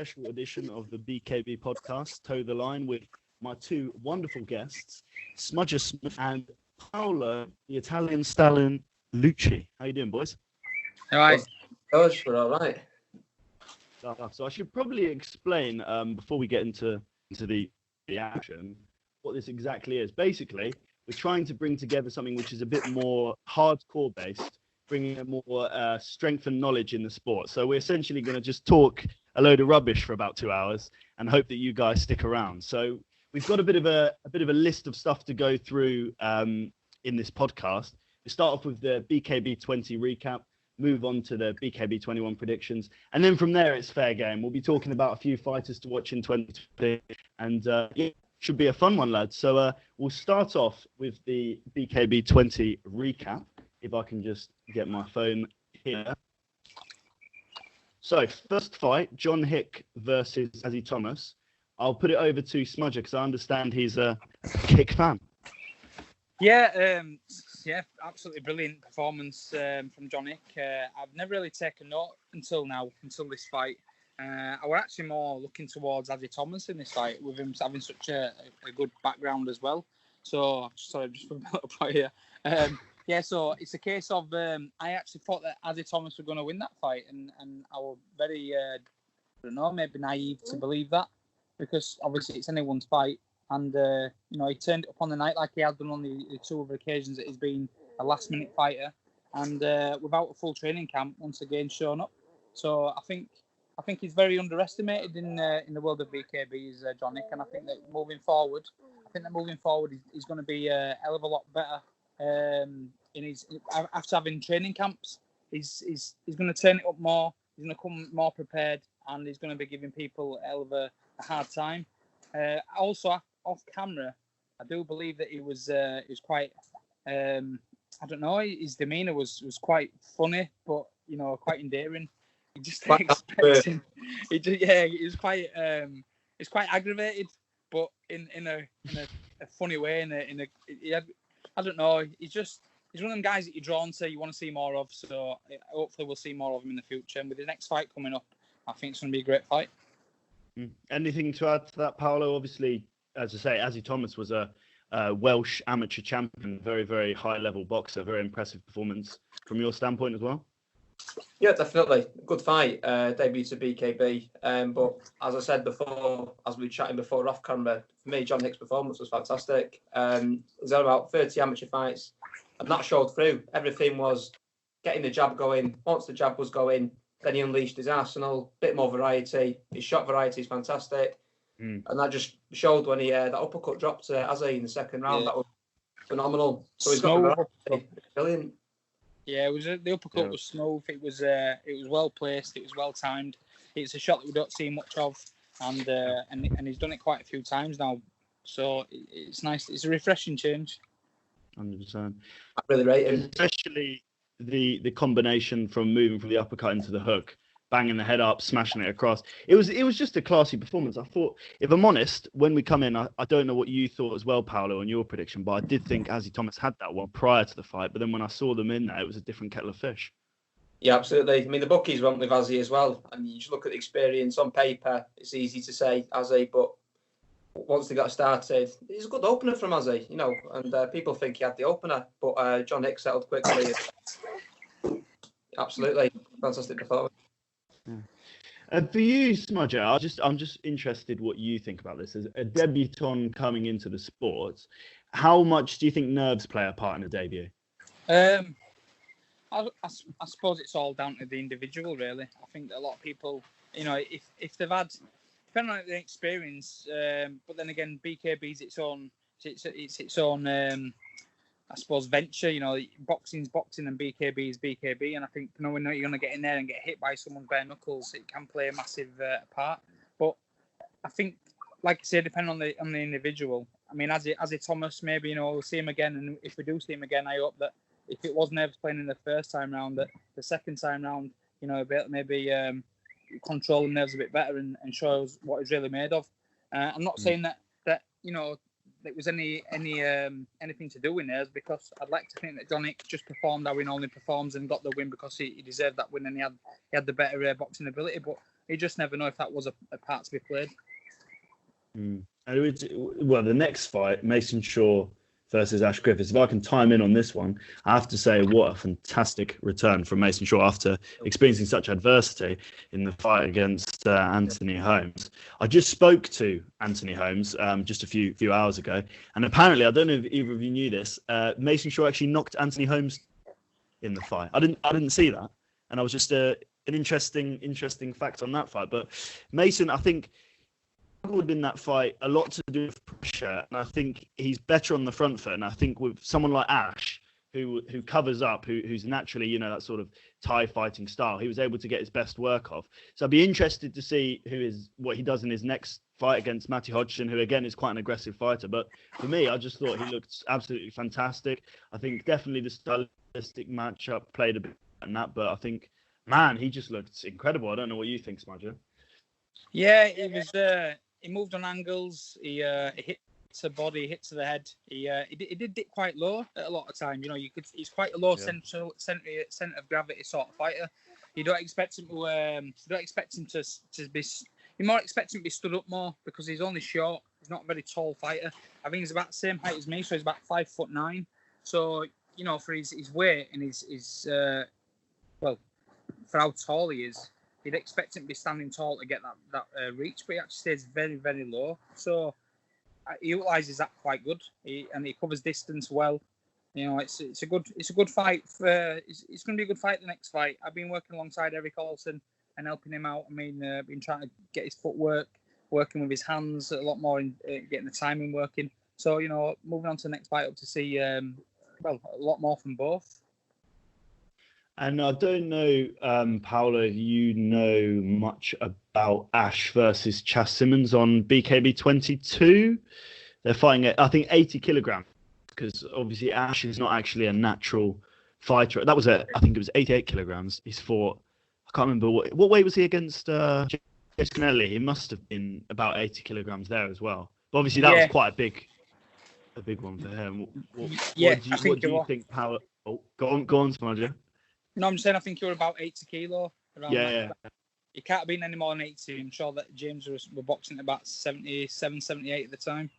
special edition of the BKB podcast, Toe the Line, with my two wonderful guests, Smudger Smith and Paolo, the Italian stallion Lucci. How you doing, boys? All right. Gosh, we're all right. So I should probably explain, before we get into the action, what this exactly is. Basically, we're trying to bring together something which is a bit more hardcore based, bringing a more strength and knowledge in the sport. So we're essentially going to just talk a load of rubbish for about 2 hours and hope that you guys stick around. So we've got a bit of a list of stuff to go through in this podcast. We start off with the BKB 20 recap, move on to the BKB 21 predictions, and then from there it's fair game. We'll be talking about a few fighters to watch in 2020, and yeah, should be a fun one, lads. So we'll start off with the BKB 20 recap. If I can just get my phone here. So first fight, John Hick versus Azzy Thomas. I'll put it over to Smudger because I understand he's a Hick fan. Yeah, absolutely brilliant performance from John Hick. I've never really taken note until this fight. I was actually more looking towards Azzy Thomas in this fight, with him having such a good background as well. So, sorry, just for a little point here. Yeah, so it's a case of I actually thought that Azzy Thomas were going to win that fight, and I was very, maybe naive to believe that, because obviously it's anyone's fight. And, he turned it up on the night like he had done on the two other occasions that he's been a last-minute fighter. And without a full training camp, once again shown up. So I think he's very underestimated in the world of BKB, is John Hick. And I think that moving forward, he's going to be a hell of a lot better. After having training camps, he's going to turn it up more. He's going to come more prepared, and he's going to be giving people a hell of a hard time. Also, off camera, I do believe that he was quite. I don't know. His demeanour was quite funny, but quite endearing. You just expect him. He was quite. He's quite aggravated, but in a funny way. I don't know. He's one of them guys that you're drawn to. You want to see more of. So hopefully we'll see more of him in the future. And with the next fight coming up, I think it's going to be a great fight. Anything to add to that, Paolo? Obviously, as I say, Azzy Thomas was a Welsh amateur champion, very, very high-level boxer, very impressive performance from your standpoint as well. Yeah, definitely. Good fight. Debut to BKB. But as I said before, as we were chatting before off camera, for me, John Hick's performance was fantastic. He's had about 30 amateur fights, and that showed through. Everything was getting the jab going. Once the jab was going, then he unleashed his arsenal, bit more variety. His shot variety is fantastic. And that just showed when he that uppercut dropped to Azzy in the second round. Yeah. That was phenomenal. So he's got the variety. Brilliant. Yeah, the uppercut was smooth. It was well placed. It was well timed. It's a shot that we don't see much of, and he's done it quite a few times now. So it's nice. It's a refreshing change. 100%. I really rate him, especially the combination from moving from the uppercut into the hook, banging the head up, smashing it across. It was just a classy performance. I thought, if I'm honest, when we come in, I don't know what you thought as well, Paolo, on your prediction, but I did think Azzy Thomas had that one prior to the fight. But then when I saw them in there, it was a different kettle of fish. Yeah, absolutely. I mean, the bookies went with Azzy as well. And you just look at the experience on paper, it's easy to say Azzy, but once they got started, it's a good opener from Azzy, and people think he had the opener, but John Hick settled quickly. Absolutely. Fantastic performance. Yeah. For you, Smudger, I'm just interested what you think about this. As a debutant coming into the sport, how much do you think nerves play a part in a debut? I suppose it's all down to the individual, really. I think that a lot of people, if they've had, depending on their experience, but then again, BKB is its own, I suppose, venture. Boxing's boxing and BKB is BKB, and I think knowing that you're going to get in there and get hit by someone's bare knuckles, it can play a massive part. But I think, like I say, depending on the individual. I mean, Azzy Thomas, maybe we'll see him again, and if we do see him again, I hope that if it was nerves playing in the first time round, that the second time round, maybe control the nerves a bit better and show us what he's really made of. I'm not saying that there was anything to do with nerves, because I'd like to think that John Hick just performed how he normally performs and got the win because he deserved that win, and he had the better boxing ability. But you just never know if that was a part to be played. And the next fight, Mason Shaw versus Ash Griffiths. If I can time in on this one, I have to say what a fantastic return from Mason Shaw after experiencing such adversity in the fight against Anthony Holmes. I just spoke to Anthony Holmes just a few hours ago, and apparently, I don't know if either of you knew this, Mason Shaw actually knocked Anthony Holmes in the fight. I didn't see that, and I was just an interesting fact on that fight. But Mason, I think, struggled in that fight a lot to do with pressure, and I think he's better on the front foot. And I think with someone like Ash, who covers up, who's naturally that sort of Thai fighting style, he was able to get his best work off. So I'd be interested to see what he does in his next fight against Matty Hodgson, who again is quite an aggressive fighter. But for me, I just thought he looked absolutely fantastic. I think definitely the stylistic matchup played a bit in that, but I think, man, he just looked incredible. I don't know what you think, Smudger. Yeah, he was. He moved on angles. He hit to body, hit to the head. He did dip quite low at a lot of time. He's quite a low center of gravity sort of fighter. You don't expect him to be. You more expect him to be stood up more because he's only short. He's not a very tall fighter. I think he's about the same height as me, so he's about 5'9". So for his weight and his for how tall he is, you'd expect him to be standing tall to get that reach, but he actually stays very, very low. So he utilises that quite good, and he covers distance well. It's a good fight. It's going to be a good fight. The next fight, I've been working alongside Eric Olsen and helping him out. I mean, been trying to get his footwork, working with his hands a lot more, in getting the timing working. So moving on to the next fight, up to see a lot more from both. And I don't know, Paolo, if you know much about Ash versus Chas Simmons on BKB 22. They're fighting at, I think, 80 kilograms, because obviously Ash is not actually a natural fighter. That was I think it was 88 kilograms. He's fought, I can't remember, what weight was he against Connelly? He must have been about 80 kilograms there as well. But obviously that was quite a big one for him. What do you think, Paolo? Oh, go on, Smudger. No, I'm saying I think you're about 80 kilo. Yeah. You can't have been any more than 80. I'm sure that James were boxing at about 77, 78 at the time.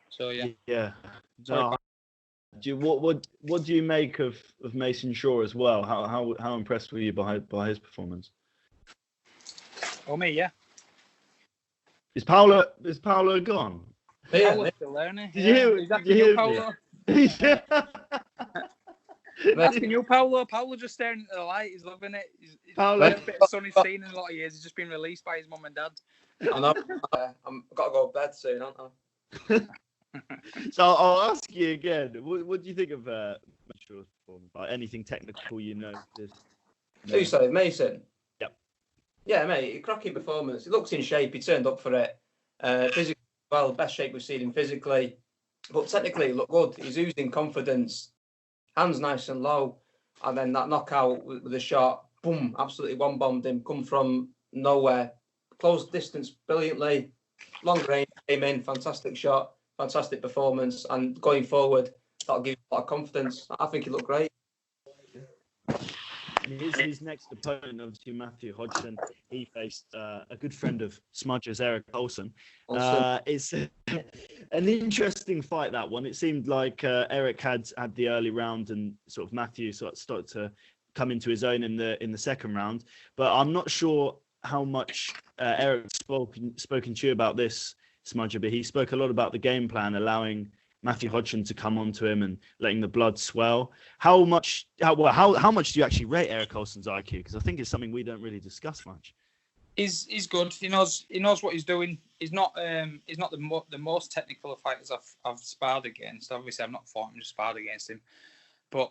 So, yeah. Yeah. No, what do you make of Mason Shaw as well? How impressed were you by his performance? Oh, me, yeah. Is Paolo gone? Yeah, Paolo's still there, isn't he? Did you hear Paolo? Asking you, Paolo. Paolo just staring at the light. He's loving it. He's Paolo, a bit of sun he's seen in a lot of years. He's just been released by his mum and dad. I know. I've got to go to bed soon, aren't I? So I'll ask you again. What do you think of Shaw's performance? Like anything technical you know? Who, sorry, Mason? Yep. Yeah, mate, cracking performance. He looks in shape. He turned up for it. Physically, best shape we've seen him physically. But technically, he looked good. He's oozing confidence. Hands nice and low, and then that knockout with a shot, boom, absolutely one-bombed him, come from nowhere, closed distance brilliantly, long range, came in, fantastic shot, fantastic performance, and going forward, that'll give you a lot of confidence. I think he looked great. His next opponent, obviously Matthew Hodgson, he faced a good friend of Smudger's, Eric Olsen. It's an interesting fight, that one. It seemed like Eric had the early round, and sort of Matthew sort of started to come into his own in the second round. But I'm not sure how much Eric spoken to you about this, Smudger, but he spoke a lot about the game plan, allowing Matthew Hodgson to come onto him and letting the blood swell. How much do you actually rate Eric Olsen's IQ? Because I think it's something we don't really discuss much. He's good. He knows what he's doing. He's not the most technical of fighters I've sparred against. Obviously, I've not fought him, just sparred against him. But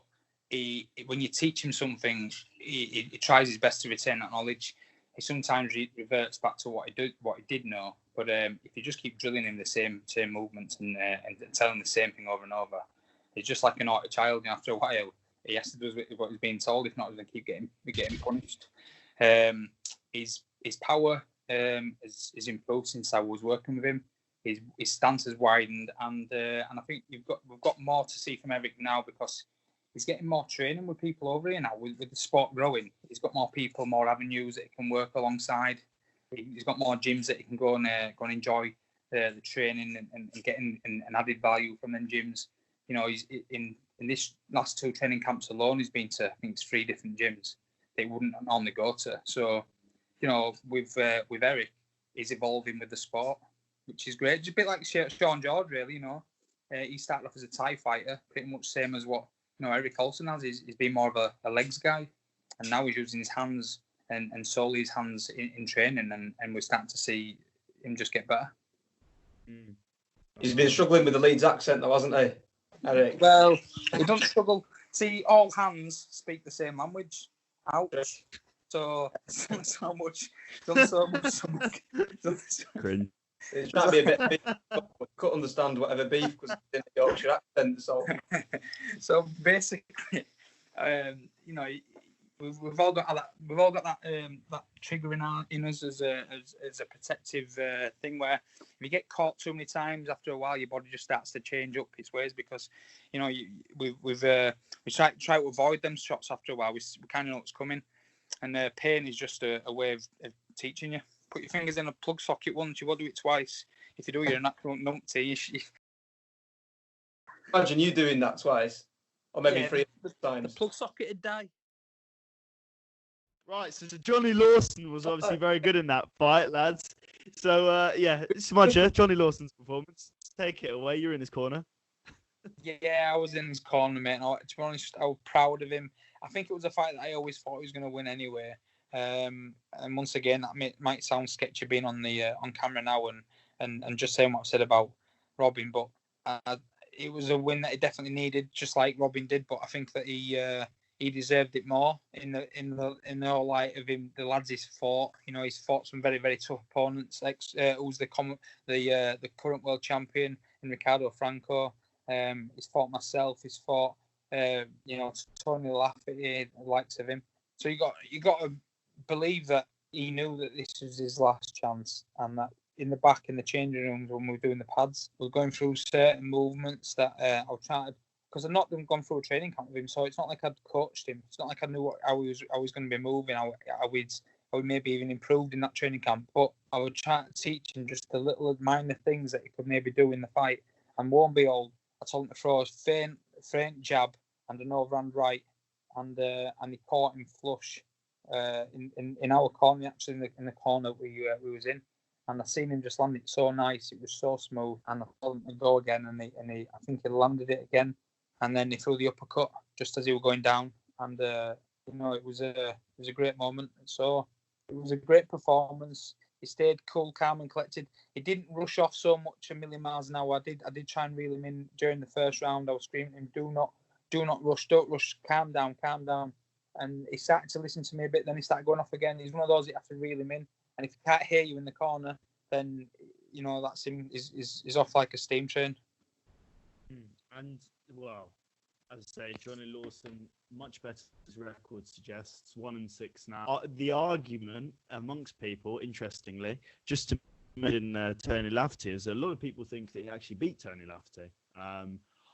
when you teach him something, he tries his best to retain that knowledge. He sometimes reverts back to what he did know. But if you just keep drilling him the same movements and telling the same thing over and over, it's just like an naughty child. And after a while, he has to do what he's being told. If not, he's going to keep getting punished. His power has improved since I was working with him. His stance has widened, and I think we've got more to see from Eric now, because he's getting more training with people over here now. With the sport growing, he's got more people, more avenues that he can work alongside. he's got more gyms that he can go and enjoy the training and getting an added value from them gyms. You know, he's in this last 2 training camps alone, he's been to, I think it's 3 different gyms that he wouldn't normally go to. So, you know, with Eric, he's evolving with the sport, which is great. It's a bit like Sean George, really. You know, he started off as a Thai fighter, pretty much same as what Eric Olsen has. He's been more of a legs guy, and now he's using his hands and solely his hands in training, and we're starting to see him just get better. He's been struggling with the Leeds accent, though, hasn't he, Eric? Well, he doesn't struggle. See, all hands speak the same language. Ouch. So much. Cringe. It's trying to be a bit beef, but we couldn't understand whatever beef because it's in the Yorkshire accent. So basically, you know, we've all got that trigger in us as a protective thing, where if you get caught too many times, after a while your body just starts to change up its ways, because you know we try to avoid them shots after a while. We kind of know what's coming, and pain is just a way of teaching you. Put your fingers in a plug socket once, you won't do it twice. If you do, you're an actual numpty. Imagine you doing that twice, or maybe 3 times. The plug socket would die. Right, so Jonny Lawson was obviously very good in that fight, lads. So, Smudger, Jonny Lawson's performance. Take it away, you're in his corner. Yeah, I was in his corner, mate. To be honest, I was proud of him. I think it was a fight that I always thought he was going to win anyway. And once again, that might sound sketchy being on camera now and just saying what I said about Robin, but it was a win that he definitely needed, just like Robin did. But I think that he deserved it more in the whole light of him, the lads he's fought. You know, he's fought some very, very tough opponents. Like who's the current world champion in Ricardo Franco. He's fought myself. He's fought Tony Lafferty, the likes of him. So you got to believe that he knew that this was his last chance, and that in the changing rooms when we were doing the pads, we were going through certain movements that I was trying to, because I've not gone through a training camp with him, so it's not like I'd coached him. It's not like I knew how he was going to be moving, how we'd maybe even improved in that training camp. But I would try to teach him just the little minor things that he could maybe do in the fight, and won't be all. I told him to throw a faint jab and an overhand right, and he caught him flush. In our corner, actually in the corner we was in, and I seen him just land it so nice. It was so smooth, and I told him to go again, and he I think he landed it again, and then he threw the uppercut just as he was going down, and it was a great moment. So it was a great performance. He stayed cool, calm, and collected. He didn't rush off so much a million miles an hour. I did try and reel him in during the first round. I was screaming at him, do not rush, don't rush, calm down. And he started to listen to me a bit, then he started going off again. He's one of those you have to reel him in. And if he can't hear you in the corner, then, you know, that's him, is off like a steam train. And, well, as I say, Jonny Lawson, much better his record suggests, 1-6 now. The argument amongst people, interestingly, just to mention Tony Lafferty, is a lot of people think that he actually beat Tony Lafferty.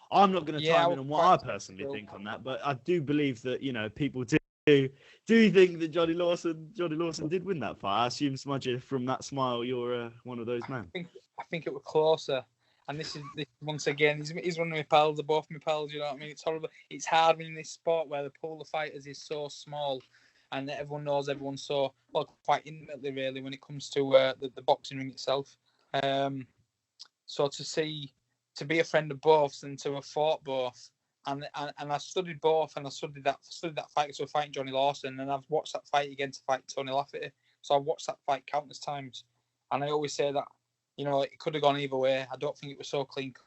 I'm not going to chime in on what I personally think on that, but I do believe that, you know, people do think that Jonny Lawson did win that fight. I assume, Smudger, from that smile, you're one of those men. I think it was closer. And this is once again, he's one of my pals, they're both my pals, you know what I mean? It's horrible. It's hard in this sport where the pool of fighters is so small and everyone knows everyone so, well, quite intimately, really, when it comes to the boxing ring itself. So to be a friend of both and to have fought both, and I studied both, and I studied that fight to fight Jonny Lawson, and I've watched that fight again to fight Tony Lafferty. So I've watched that fight countless times, and I always say that, you know, it could have gone either way. I don't think it was so clean cut.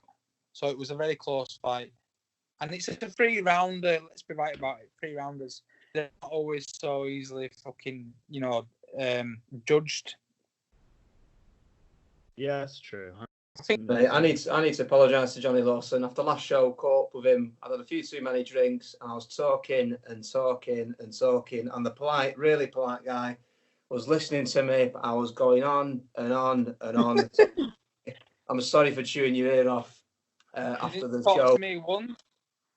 So it was a very close fight, and it's a 3-rounder. Let's be right about it. 3-rounders, they're not always so easily fucking, you know, judged. Yeah, that's true. I need to apologise to Jonny Lawson. After last show, caught up with him. I had a few too many drinks, and I was talking, and the really polite guy was listening to me, but I was going on and on and on. I'm sorry for chewing your ear off after the show. To me once.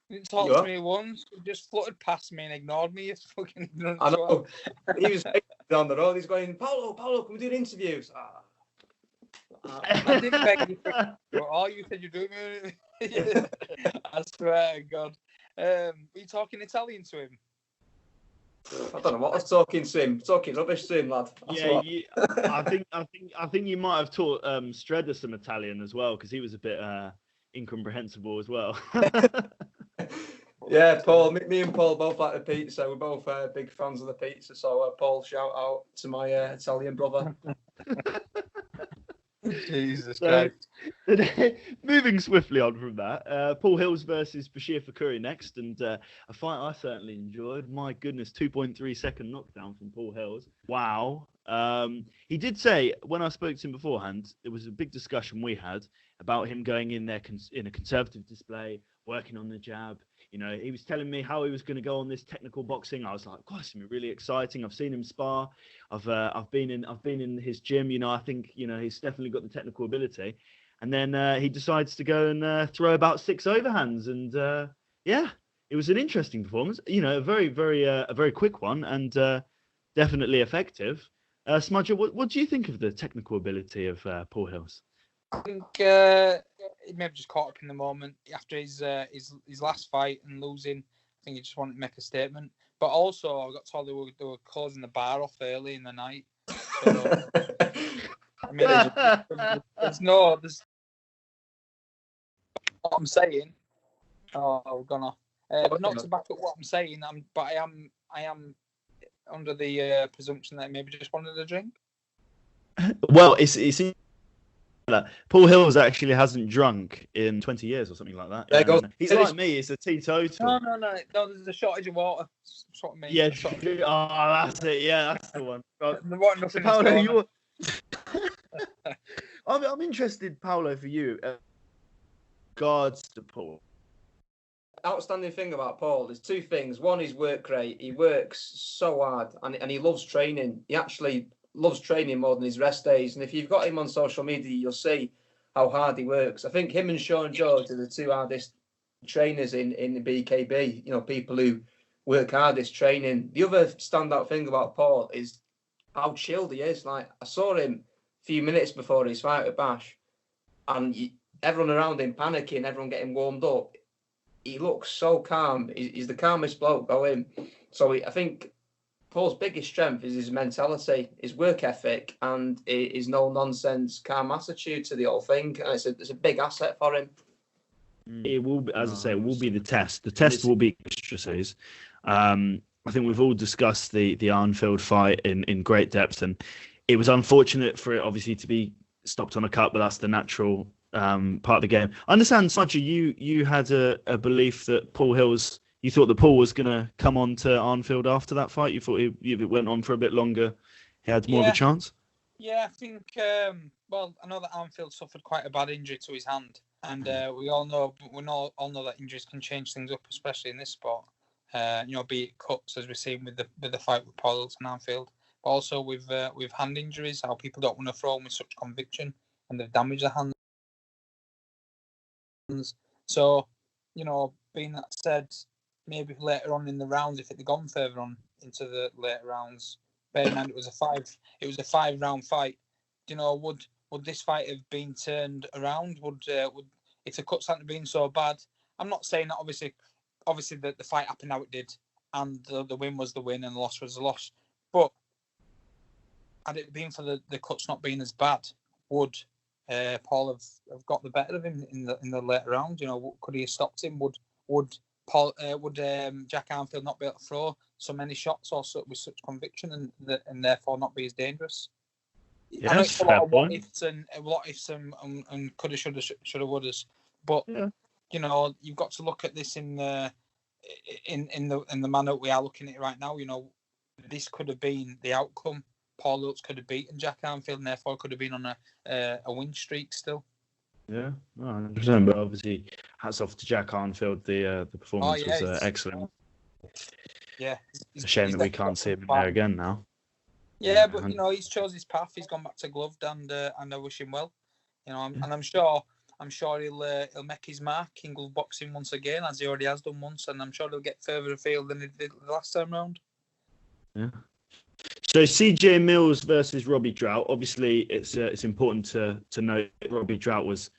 You didn't talk to me once. You just fluttered past me and ignored me. You fucking ignorant. I know. He was down the road. He's going, Paulo, can we do interviews? I didn't beg you for all. You said you're doing it. I swear to God. Were you talking Italian to him? I don't know what I was talking to him. Talking rubbish to him, lad. I think you might have taught Stredder some Italian as well, because he was a bit incomprehensible as well. Yeah, Paul. Me and Paul both like the pizza. We're both big fans of the pizza. So, Paul, shout out to my Italian brother. Jesus Christ. Moving swiftly on from that, Paul Hilz versus Bachir Fakhouri next, and a fight I certainly enjoyed. My goodness, 2.3 second knockdown from Paul Hilz. Wow. He did say, when I spoke to him beforehand, there was a big discussion we had about him going in there in a conservative display, working on the jab. You know, he was telling me how he was going to go on this technical boxing. I was like, God, it's going to be really exciting. I've seen him spar. I've been in his gym. You know, I think, you know, he's definitely got the technical ability. And then he decides to go and throw about 6 overhands. And yeah, it was an interesting performance. You know, a very quick one, and definitely effective. Smudger, what do you think of the technical ability of Paul Hilz? I think he maybe just caught up in the moment after his last fight and losing. I think he just wanted to make a statement. But also, I got told they were closing the bar off early in the night. So, I mean, there's what I'm saying. Oh, we're gone off. But not to back up what I'm saying, I am under the presumption that he maybe just wanted a drink. Well, it's Paul Hilz actually hasn't drunk in 20 years or something like that. There goes. He's like me. He's a teetotal. No. There's a shortage of water. That's what I mean. Yeah. That's it. Yeah, that's the one. Paolo, I'm interested, Paolo, for you. Regards to Paul. Outstanding thing about Paul, there's 2 things. One is work rate. He works so hard, and he loves training. He actually loves training more than his rest days. And if you've got him on social media, you'll see how hard he works. I think him and Sean George are the 2 hardest trainers in the BKB. You know, people who work hardest training. The other standout thing about Paul is how chilled he is. Like, I saw him a few minutes before his fight with Bash, and everyone around him panicking, everyone getting warmed up. He looks so calm. He's the calmest bloke going. So I think Paul's biggest strength is his mentality, his work ethic, and his no-nonsense, calm attitude to the whole thing. And it's a big asset for him. It will, as I say, it will be the test. The test will be extra. I think we've all discussed the Arnfield fight in great depth, and it was unfortunate for it obviously to be stopped on a cut, but that's the natural part of the game. I understand, Smudger, you had a belief that Paul Hilz. You thought that Paul was going to come on to Arnfield after that fight? You thought if it went on for a bit longer, he had more of a chance? Yeah, I think, well, I know that Arnfield suffered quite a bad injury to his hand. And we all know that injuries can change things up, especially in this sport. You know, be it cuts, as we've seen with the fight with Paul Hilz and Arnfield. But also with hand injuries, how people don't want to throw them with such conviction and they've damaged their hands. So, you know, being that said, maybe later on in the rounds, if it had gone further on into the later rounds, bear in mind it was a 5-round fight. You know, would this fight have been turned around? Would if the cuts hadn't been so bad? I'm not saying that obviously the fight happened how it did, and the win was the win and the loss was the loss. But had it been for the cuts not being as bad, would Paul have got the better of him in the later round? You know, could he have stopped him? Would Jack Arnfield not be able to throw so many shots or with such conviction and therefore not be as dangerous? Yeah, I know it's a lot of what ifs and coulda, shoulda, wouldas, but you know, you've got to look at this in the manner we are looking at it right now. You know, this could have been the outcome. Paul Hilz could have beaten Jack Arnfield and therefore could have been on a win streak still. Yeah, 100%. But obviously, hats off to Jack Arnfield. The performance was excellent. Yeah, it's a shame that we can't see him in there again now. Yeah, but you know, he's chose his path. He's gone back to gloved, and I wish him well. You know, and I'm sure I'm sure he'll make his mark in glove boxing once again, as he already has done once, and I'm sure he'll get further afield than he did the last time round. Yeah. So CJ Mills versus Robby Drought. Obviously, it's important to note that Robby Drought was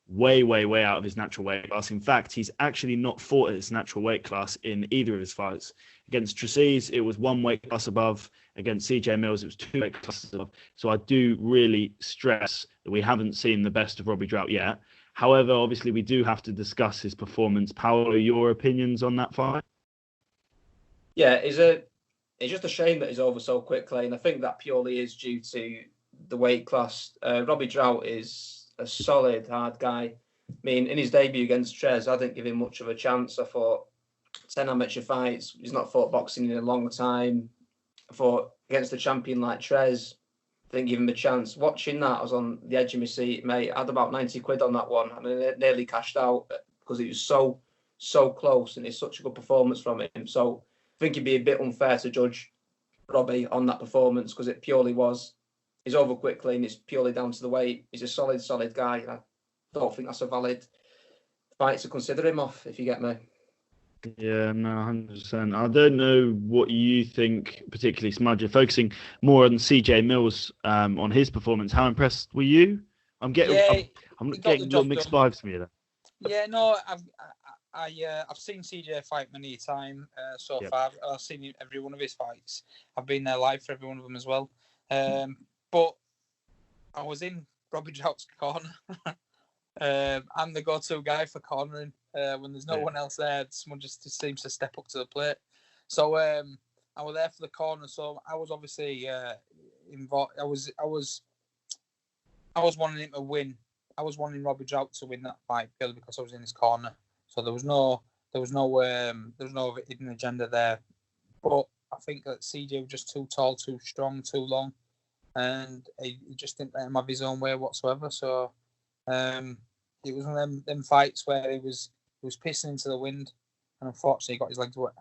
way out of his natural weight class. In fact, he's actually not fought at his natural weight class in either of his fights. Against Trujillo, it was 1 weight class above. Against CJ Mills, it was 2 weight classes above. So I do really stress that we haven't seen the best of Robby Drought yet. However, obviously, we do have to discuss his performance. Paolo, your opinions on that fight? Yeah, it's just a shame that he's over so quickly, and I think that purely is due to the weight class. Robby Drought is a solid, hard guy. I mean, in his debut against Trez, I didn't give him much of a chance. I thought 10 amateur fights, he's not fought boxing in a long time. I thought against a champion like Trez, didn't give him a chance. Watching that, I was on the edge of my seat, mate. I had about 90 quid on that one, and I nearly cashed out because it was so close, and it's such a good performance from him. So I think it'd be a bit unfair to judge Robby on that performance because it purely was. He's over quickly and it's purely down to the weight. He's a solid guy. I don't think that's a valid fight to consider him off, if you get me. Yeah, no, 100%. I don't know what you think, particularly Smudger, focusing more on CJ Mills on his performance. How impressed were you? I'm getting little mixed vibes from you there. Yeah, no, I've seen CJ fight many a time so far. I've seen every one of his fights. I've been there live for every one of them as well. But I was in Robby Drought's corner. I'm the go-to guy for cornering. When there's no one else there, someone just seems to step up to the plate. So I was there for the corner. So I was obviously involved. I was wanting him to win. I was wanting Robby Drought to win that fight purely because I was in his corner. So there was no hidden agenda there. But I think that CJ was just too tall, too strong, too long, and he just didn't let him have his own way whatsoever. So it was one of them fights where he was pissing into the wind, and unfortunately he got his legs wet.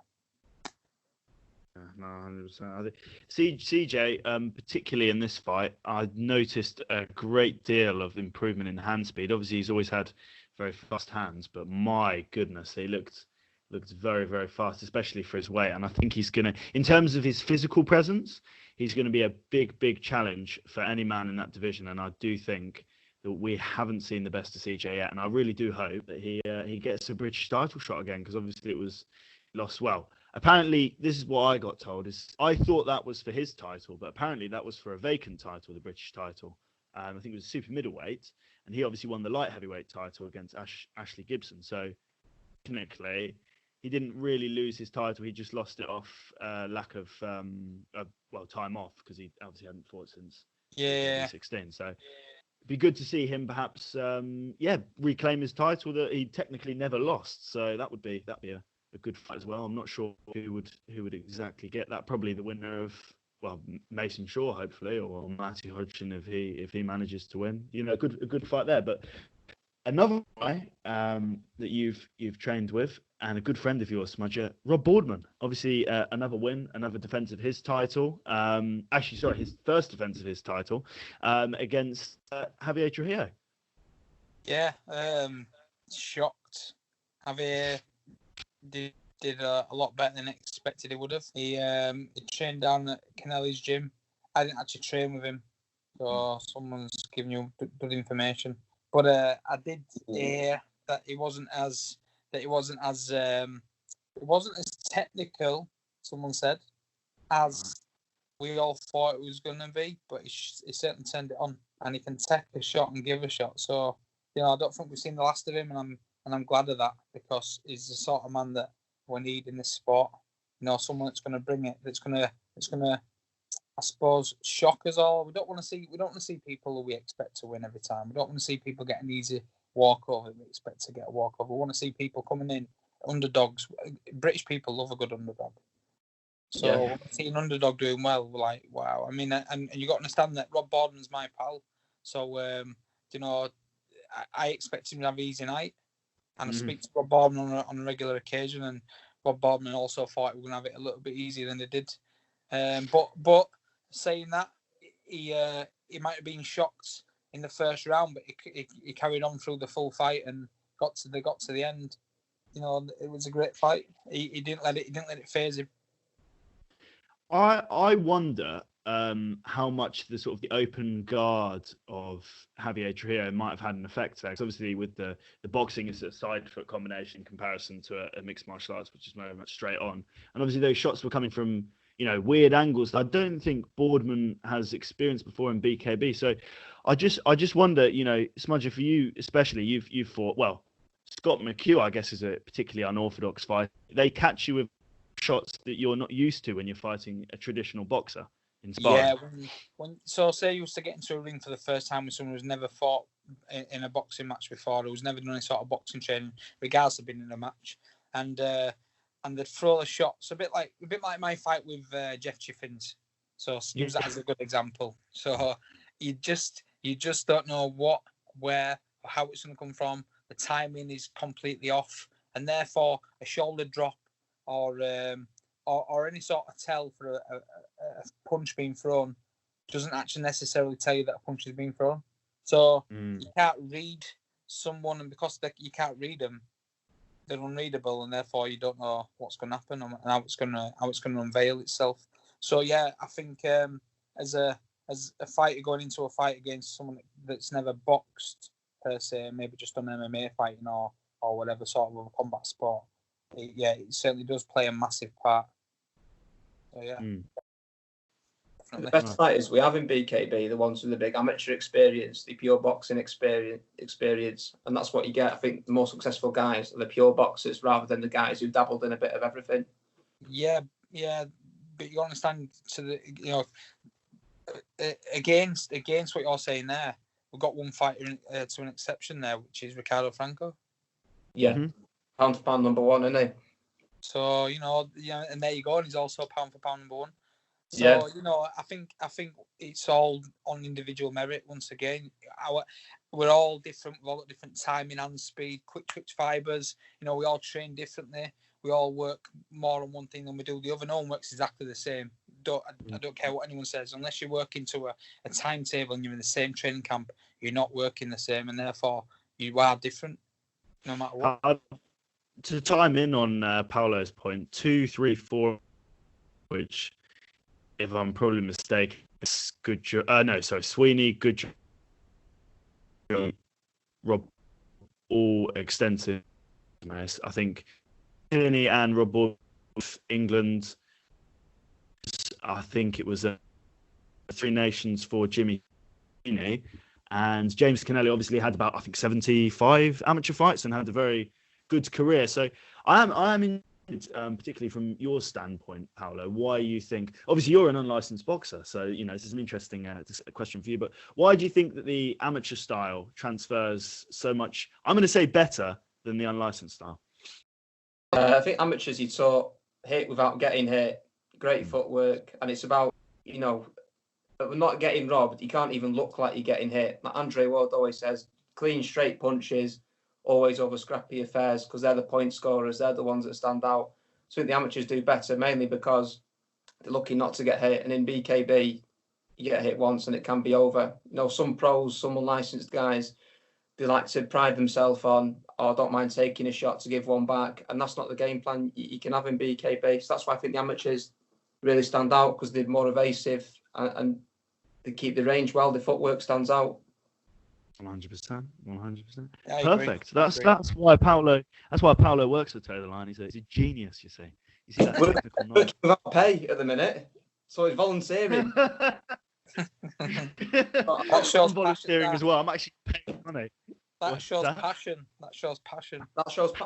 No, 100%. CJ, particularly in this fight, I noticed a great deal of improvement in hand speed. Obviously, he's always had very fast hands, but my goodness, he looked very fast, especially for his weight. And I think he's going to, in terms of his physical presence, he's going to be a big challenge for any man in that division. And I do think that we haven't seen the best of CJ yet. And I really do hope that he gets a British title shot again, because obviously it was lost well. Apparently, this is what I got told, is I thought that was for his title, but apparently that was for a vacant title, the British title. I think it was super middleweight, and he obviously won the light heavyweight title against Ashley Gibson. So technically, he didn't really lose his title. He just lost it off lack of time off, because he obviously hadn't fought since 2016. So it'd be good to see him perhaps reclaim his title that he technically never lost. So that'd be a good fight as well. I'm not sure who would exactly get that. Probably the winner of Mason Shaw, hopefully, or Matty Hodgson if he manages to win. You know, a good fight there. But another guy that you've trained with, and a good friend of yours, Smudger, Rob Boardman. Obviously, another win, another defence of his title. His first defence of his title against Javier Trujillo. Yeah, shocked. Javier did a lot better than expected he would have. He trained down at Connelly's gym. I didn't actually train with him, so someone's giving you good information. But I did hear that it wasn't as technical, someone said, as we all thought it was going to be. But he certainly turned it on, and he can take a shot and give a shot. So I don't think we've seen the last of him, and I'm glad of that, because he's the sort of man that we need in this sport. Someone that's going to bring it, that's going to, I suppose, shock us all. We don't want to see people who we expect to win every time. We don't want to see people get an easy walkover. We expect to get a walkover. We want to see people coming in underdogs. British people love a good underdog. So when we see an underdog doing well, we're like, wow. I mean, and you got to understand that Rob Boardman's my pal. So I expect him to have an easy night. And I speak to Rob Boardman on a regular occasion, and Rob Boardman also thought we were going to have it a little bit easier than they did. But saying that, he might have been shocked in the first round, but he carried on through the full fight and got to the end. You know, it was a great fight. He didn't let it phase him. I wonder how much the sort of the open guard of Javier Trujillo might have had an effect there. Because obviously with the boxing is a side foot combination in comparison to a mixed martial arts, which is very much straight on. And obviously those shots were coming from, you know, weird angles that I don't think Boardman has experienced before in BKB. So I just wonder, you know, Smudger, for you especially, you've fought, well, Scott McHugh, I guess, is a particularly unorthodox fight. They catch you with shots that you're not used to when you're fighting a traditional boxer in sparring. Yeah, so say you used to get into a ring for the first time with someone who's never fought in a boxing match before, who's never done any sort of boxing training, regardless of being in a match, and they'd throw the shots a bit like my fight with Jeff Chiffins. So use that as a good example. So you just don't know what, where, or how it's going to come from. The timing is completely off, and therefore a shoulder drop or any sort of tell for a punch being thrown doesn't actually necessarily tell you that a punch is being thrown. So you can't read someone, and because you can't read them, they're unreadable, and therefore you don't know what's going to happen and how it's going to unveil itself. So yeah, I think as a fighter going into a fight against someone that's never boxed per se, maybe just done MMA fighting or whatever sort of a combat sport, it certainly does play a massive part. So yeah. The best fighters we have in BKB, the ones with the big amateur experience, the pure boxing experience, and that's what you get. I think the more successful guys are the pure boxers rather than the guys who dabbled in a bit of everything. Yeah, but you understand against what you're saying there, we've got one fighter to an exception there, which is Ricardo Franco. Yeah, pound for pound number one, isn't he? So and there you go, and he's also pound for pound number one. So I think it's all on individual merit. Once again, we're all different. We've all got different timing and speed, quick twitch fibers. We all train differently. We all work more on one thing than we do the other. No one works exactly the same. I don't care what anyone says. Unless you work into a timetable and you're in the same training camp, you're not working the same, and therefore you are different, no matter what. To time in on Paolo's point, 2, 3, 4, which, if I'm probably mistaken, it's good. Sweeney, good. Rob, all extensive. Nice. I think Tierney and Rob, both England. I think it was a Three Nations for Jimmy, and James Connelly obviously had about 75 amateur fights and had a very good career. So I am in, particularly from your standpoint, Paolo, why you think, obviously you're an unlicensed boxer, so this is an interesting question for you, but why do you think that the amateur style transfers so much, I'm going to say better than the unlicensed style? I think amateurs, you taught hit without getting hit, great footwork, and it's about, we're not getting robbed. You can't even look like you're getting hit. Like Andre Ward always says, clean, straight punches, always over scrappy affairs, because they're the point scorers. They're the ones that stand out. So I think the amateurs do better, mainly because they're lucky not to get hit. And in BKB, you get hit once and it can be over. Some pros, some unlicensed guys, they like to pride themselves on, don't mind taking a shot to give one back. And that's not the game plan you can have in BKB. So that's why I think the amateurs really stand out, because they're more evasive and they keep the range well. The footwork stands out. 100%. Yeah, perfect. That's why Paolo works for Toe the Line. He's a genius. You see that technical knowledge. Without pay at the minute, so he's volunteering. That shows volunteering as well. I'm actually paying money. That shows passion.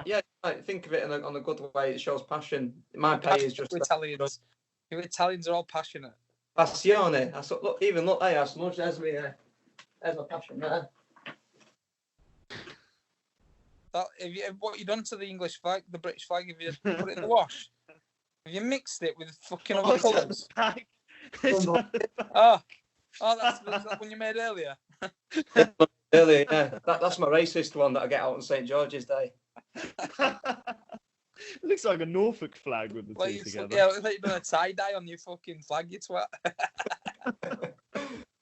Yeah, think of it on a good way. It shows passion. My pay is just Italians. You Italians are all passionate. Passione. Look there, as much as we. There's my passion there. What you done to the English flag, the British flag? Have you put it in the wash? Have you mixed it with fucking other colours? Oh, that's that one you made earlier. Earlier, yeah. That's my racist one that I get out on St. George's Day. It looks like a Norfolk flag with the two together. Yeah, it looks like you've done a tie-dye on your fucking flag, you twat.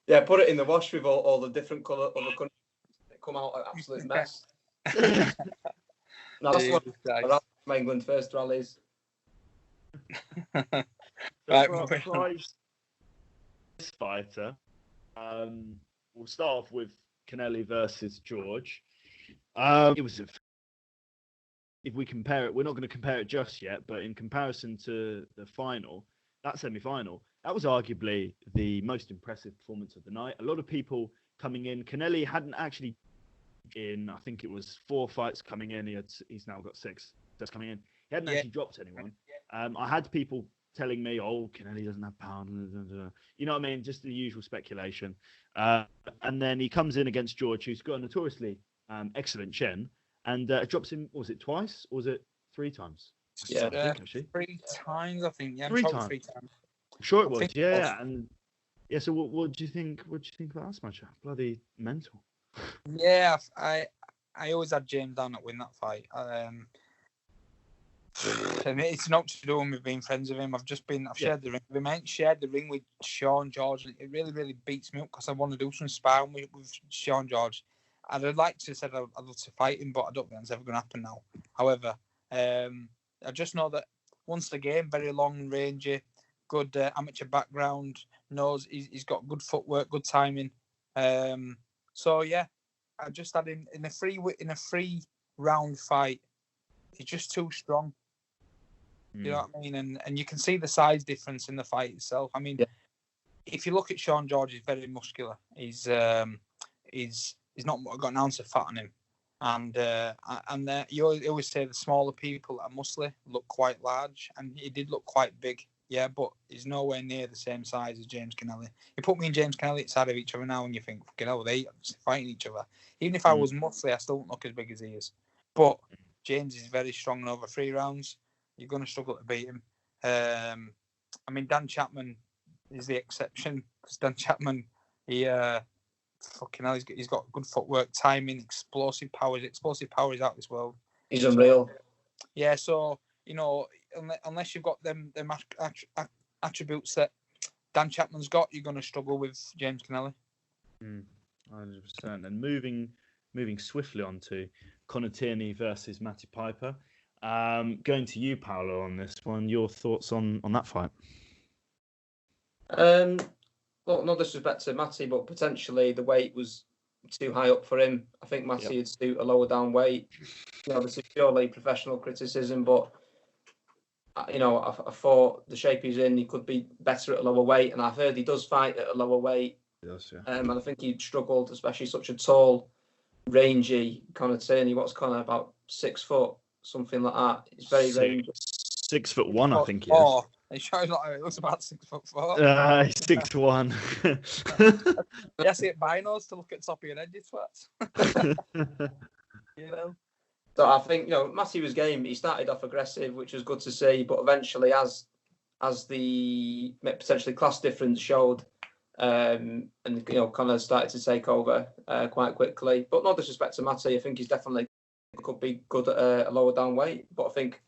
Yeah, put it in the wash with all the different colour other countries. It come out an absolute mess. No, that's what my England first rallies. Right, for this fighter, we'll start off with Connelly versus George. It was if we compare it, we're not going to compare it just yet, but in comparison to the final, that semi-final, that was arguably the most impressive performance of the night. A lot of people coming in. Connelly hadn't actually I think it was 4 fights coming in. He's now got 6 that's coming in. He hadn't actually dropped anyone. I had people telling me, "Oh, Connelly doesn't have power." You know what I mean? Just the usual speculation. And then he comes in against George, who's got a notoriously excellent chin, and drops him. Was it twice or was it 3 times? Yeah, I think, actually 3 times. I think. Yeah, 3 times. 3 times. I'm sure it was. Yeah, and yeah. So what do you think? What do you think about that match? Bloody mental. Yeah, I always had James down to win that fight. And it's not to do with me being friends with him. I've shared the ring with him. I ain't shared the ring with Sean George. It really, really beats me up because I want to do some sparring with Sean George. I'd like to say I'd love to fight him, but I don't think that's ever going to happen now. However, I just know that once again, very long rangy, good amateur background, knows he's got good footwork, good timing. So yeah, I just had him in a 3 round fight. He's just too strong. You know what I mean? And you can see the size difference in the fight itself. I mean, if you look at Sean George, he's very muscular. He's not got an ounce of fat on him. And you always say the smaller people that are muscly look quite large, and he did look quite big. Yeah, but he's nowhere near the same size as James Connelly. You put me and James Connelly outside of each other now, and you think, fucking hell, they fighting each other. Even if I was muscly, I still don't look as big as he is. But James is very strong, and over 3 rounds, you're going to struggle to beat him. I mean, Dan Chapman is the exception, because Dan Chapman, fucking hell, he's got good footwork, timing, explosive power. Explosive power is out of this world. He's unreal. Yeah, so, you know, unless you've got them attributes that Dan Chapman's got, you're going to struggle with James Connelly. 100%. And moving swiftly on to Conor Tierney versus Matty Piper. Going to you, Paolo, on this one. Your thoughts on that fight? Well, no disrespect to Matty, but potentially the weight was too high up for him. I think Matty would suit a lower down weight. You know, this is purely professional criticism, but you know, I thought the shape he's in, he could be better at a lower weight, and I've heard he does fight at a lower weight. He does, yeah. And I think he struggled, especially such a tall, rangy Conor Tierney. What's Conor, about 6 foot, something like that? He's very rangy. 6'1", I think he is. It shows like it looks about 6'4". He's 6'1". You see it binos to look at top of your head, you twats. You know. So I think, you know, Matty was game. He started off aggressive, which was good to see, but eventually, as the potentially class difference showed, and you know, kind of started to take over quite quickly. But no disrespect to Matty, I think he's definitely could be good at a lower down weight. But I think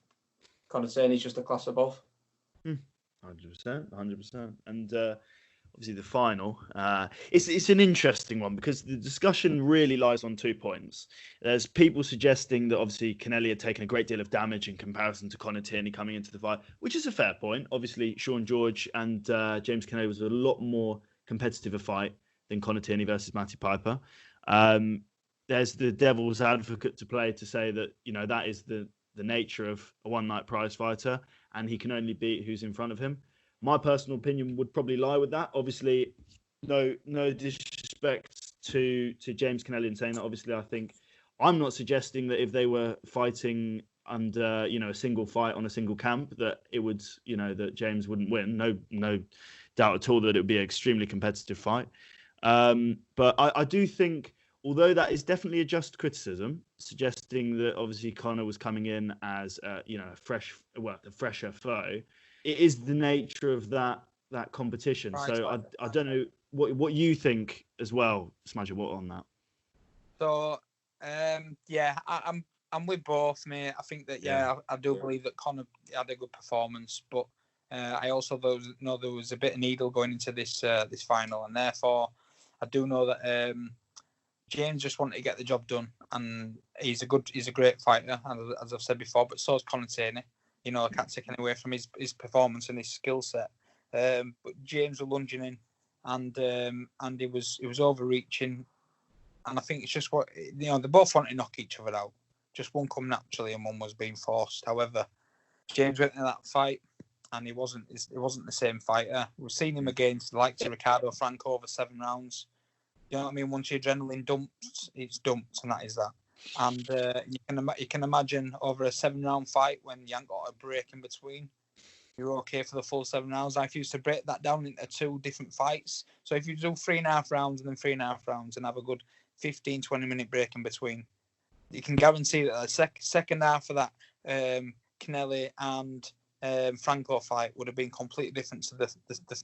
Conor Tierney's just a class above. 100%. And obviously the final, it's an interesting one because the discussion really lies on 2 points. There's people suggesting that obviously Connelly had taken a great deal of damage in comparison to Conor Tierney coming into the fight, which is a fair point. Obviously, Sean George and James Connelly was a lot more competitive a fight than Conor Tierney versus Matty Piper. There's the devil's advocate to play to say that, you know, that is the nature of a one-night prize fighter, and he can only beat who's in front of him. My personal opinion would probably lie with that. Obviously, no disrespect to James Connelly in saying that. Obviously, I think I'm not suggesting that if they were fighting under, you know, a single fight on a single camp, that it would, you know, that James wouldn't win. No doubt at all that it would be an extremely competitive fight. But I do think, although that is definitely a just criticism, suggesting that obviously Conor was coming in as you know, a fresher foe, it is the nature of that competition. Right, so I don't know what you think as well, Smudger. What on that? So yeah, I'm with both, mate. I think that I do believe that Conor had a good performance, but I also know there was a bit of needle going into this final, and therefore I do know that James just wanted to get the job done, and he's a great fighter, as I've said before. But so is Tierney. You know, I can't take anything away from his performance and his skill set. But James was lunging in, and he was overreaching, and I think it's just what they both want to knock each other out. Just one come naturally, and one was being forced. However, James went into that fight, and he wasn't the same fighter. We've seen him against the likes of Ricardo Franco over 7 rounds. You know what I mean? Once your adrenaline dumps, it's dumped, and that is that. And you can imagine over a 7-round fight when you ain't got a break in between, you're okay for the full 7 rounds. I used to break that down into 2 different fights. So if you do 3.5 rounds and then 3.5 rounds and have a good 15-20 minute break in between, you can guarantee that the second half of that Connelly and Franco fight would have been completely different to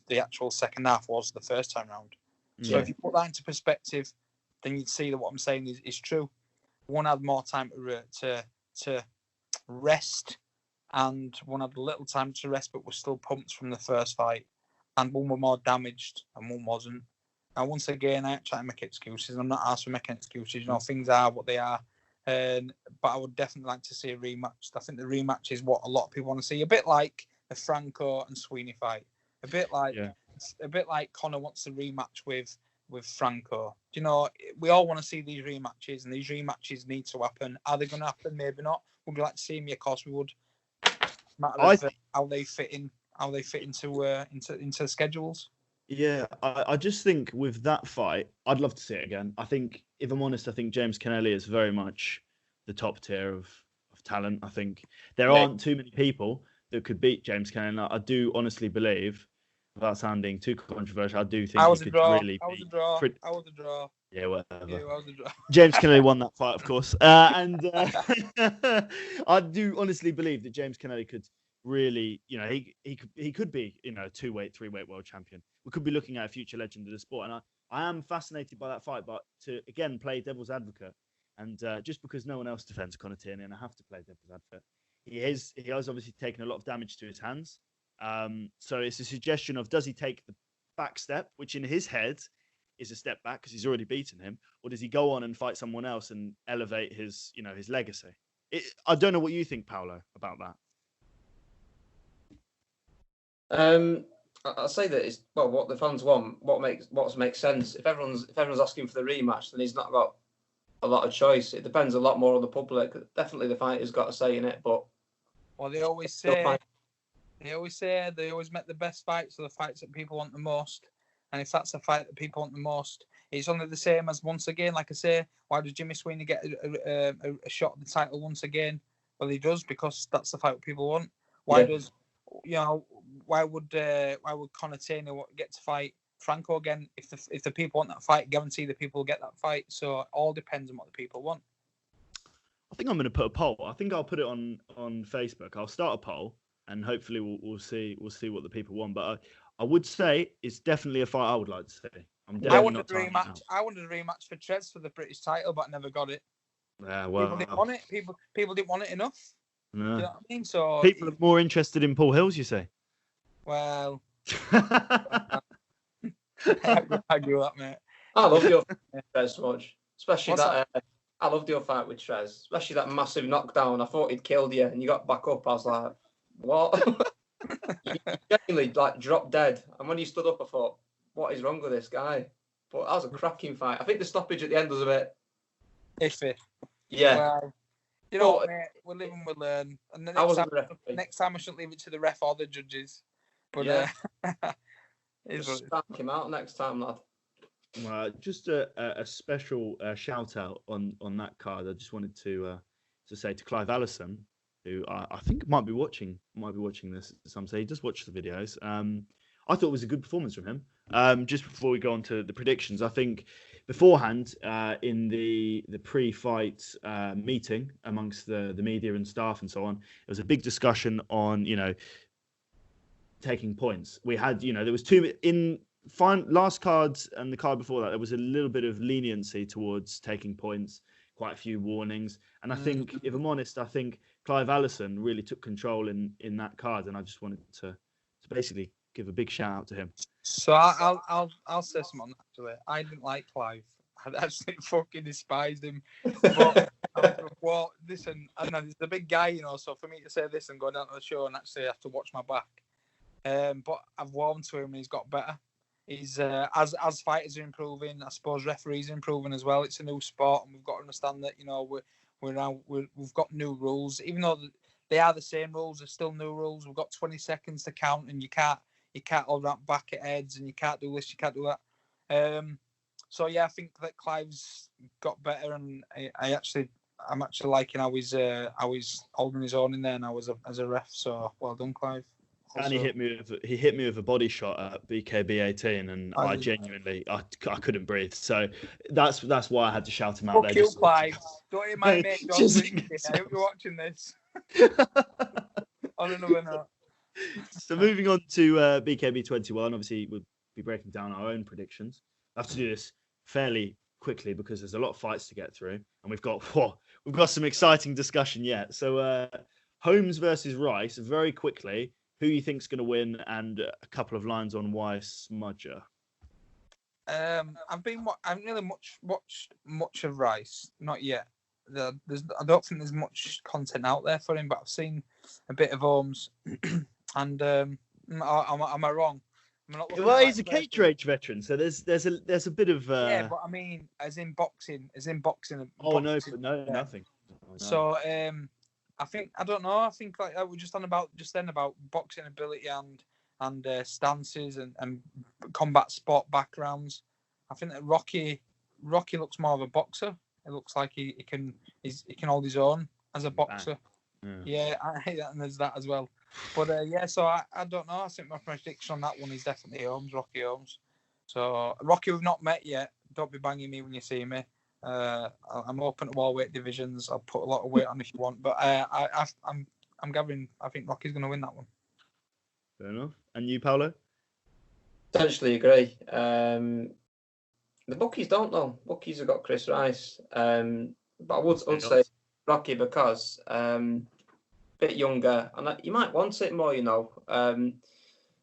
the actual second half was the first time round. So if you put that into perspective, then you'd see that what I'm saying is true. One had more time to rest, and one had a little time to rest, but was still pumped from the first fight. And one were more damaged, and one wasn't. And once again, I ain't trying to make excuses. I'm not asked for making excuses. You know, things are what they are. But I would definitely like to see a rematch. I think the rematch is what a lot of people want to see. A bit like the Franco and Sweeney fight. A bit like Conor wants a rematch with Franco. You know, we all want to see these rematches, and these rematches need to happen. Are they going to happen? Maybe not. Would we like to see them? Yeah, of course we would. Matter of how they fit into the schedules. Yeah, I just think with that fight, I'd love to see it again. I think, if I'm honest, I think James Connelly is very much the top tier of talent. I think there aren't too many people that could beat James Connelly. I do honestly believe, without sounding too controversial, I do think he could really I was a draw. Yeah, whatever. Yeah, I was a draw. James Connelly won that fight, of course. And I do honestly believe that James Connelly could really, you know, he could be, you know, 2-weight, 3-weight world champion. We could be looking at a future legend of the sport. And I am fascinated by that fight, but to, again, play devil's advocate, and just because no one else defends Conor Tierney, and I have to play devil's advocate, he has obviously taken a lot of damage to his hands. So it's a suggestion of, does he take the back step, which in his head is a step back because he's already beaten him, or does he go on and fight someone else and elevate his legacy? I don't know what you think, Paolo, about that. I'll say that it's what the fans want, what makes sense. If everyone's asking for the rematch, then he's not got a lot of choice. It depends a lot more on the public. Definitely the fighter's got a say in it, but they always say they always make the best fights are the fights that people want the most. And if that's a fight that people want the most, it's only the same as, once again, like I say, why does Jimmy Sweeney get a shot at the title once again? Well, he does, because that's the fight that people want. Why would Conor Tierney get to fight Franco again? If the people want that fight, guarantee the people will get that fight. So it all depends on what the people want. I think I'm going to put a poll. I think I'll put it on Facebook. I'll start a poll, and hopefully we'll see what the people want. But I would say it's definitely a fight I would like to see. I wanted a rematch for Trez for the British title, but I never got it. Yeah, well, people didn't want it. People didn't want it enough. No. You know what I mean? So people are more interested in Paul Hilz, you say? Well, I agree with that, mate. I love your fight, Trez, so much, especially that. I loved your fight with Trez, especially that massive knockdown. I thought he'd killed you, and you got back up. I was like, what? You genuinely dropped dead, and when you stood up, I thought, what is wrong with this guy? But that was a cracking fight. I think the stoppage at the end was a bit iffy. Yeah. Well, you know what, mate? We'll live and we'll learn. And the next time I shouldn't leave it to the ref or the judges. But just spank him out next time, lad. Just a special shout out on that card. I just wanted to say to Clive Allison, who I think might be watching this at some stage. He does watch the videos. I thought it was a good performance from him. Just before we go on to the predictions, I think beforehand in the pre-fight meeting amongst the media and staff and so on, there was a big discussion on taking points. We had there was last cards and the card before that, there was a little bit of leniency towards taking points, quite a few warnings. And I think, if I'm honest, I think Clive Allison really took control in that card. And I just wanted to basically give a big shout out to him. So I'll say something actually. I didn't like Clive. I actually fucking despised him. But listen, and he's a big guy, you know. So for me to say this and go down to the show and actually have to watch my back, but I've warmed to him and he's got better. He's as fighters are improving, I suppose referees are improving as well. It's a new sport, and we've got to understand that, you know, we've got new rules, even though they are the same rules. There's still new rules. We've got 20 seconds to count, and you can't hold that back at heads, and you can't do this, you can't do that. So yeah, I think that Clive's got better, and I'm actually liking how he's holding his own in there now as a ref. So well done, Clive. And he hit me with a body shot at BKB 18, and I genuinely I couldn't breathe. So that's why I had to shout him out there. Fuck you, Clive. Don't hit my mate. I hope you're watching this. On another note. So moving on to BKB 21, obviously we'll be breaking down our own predictions. I have to do this fairly quickly because there's a lot of fights to get through, and we've got some exciting discussion yet. So Holmes versus Rice, very quickly. Who you think's going to win, and a couple of lines on why Smudger. I haven't really watched much of Rice, not yet. I don't think there's much content out there for him, but I've seen a bit of Holmes. And am I wrong? Well, he's a cage rage veteran, so there's a bit of. Yeah, but I mean, as in boxing. Oh no, nothing. Oh, no. So I don't know. I think like we're just about boxing ability and stances and combat sport backgrounds. I think that Rocky looks more of a boxer. It looks like he can hold his own as a boxer. Yeah, and there's that as well. But so I don't know. I think my prediction on that one is definitely Rocky Holmes. So Rocky, we've not met yet. Don't be banging me when you see me. I'm open to all weight divisions. I'll put a lot of weight on if you want. But I'm Gavin. I think Rocky's going to win that one. Fair enough. And you, Paolo? Potentially agree. The bookies don't know. Bookies have got Chris Rice. But I would say Rocky because a bit younger, and you might want it more, you know,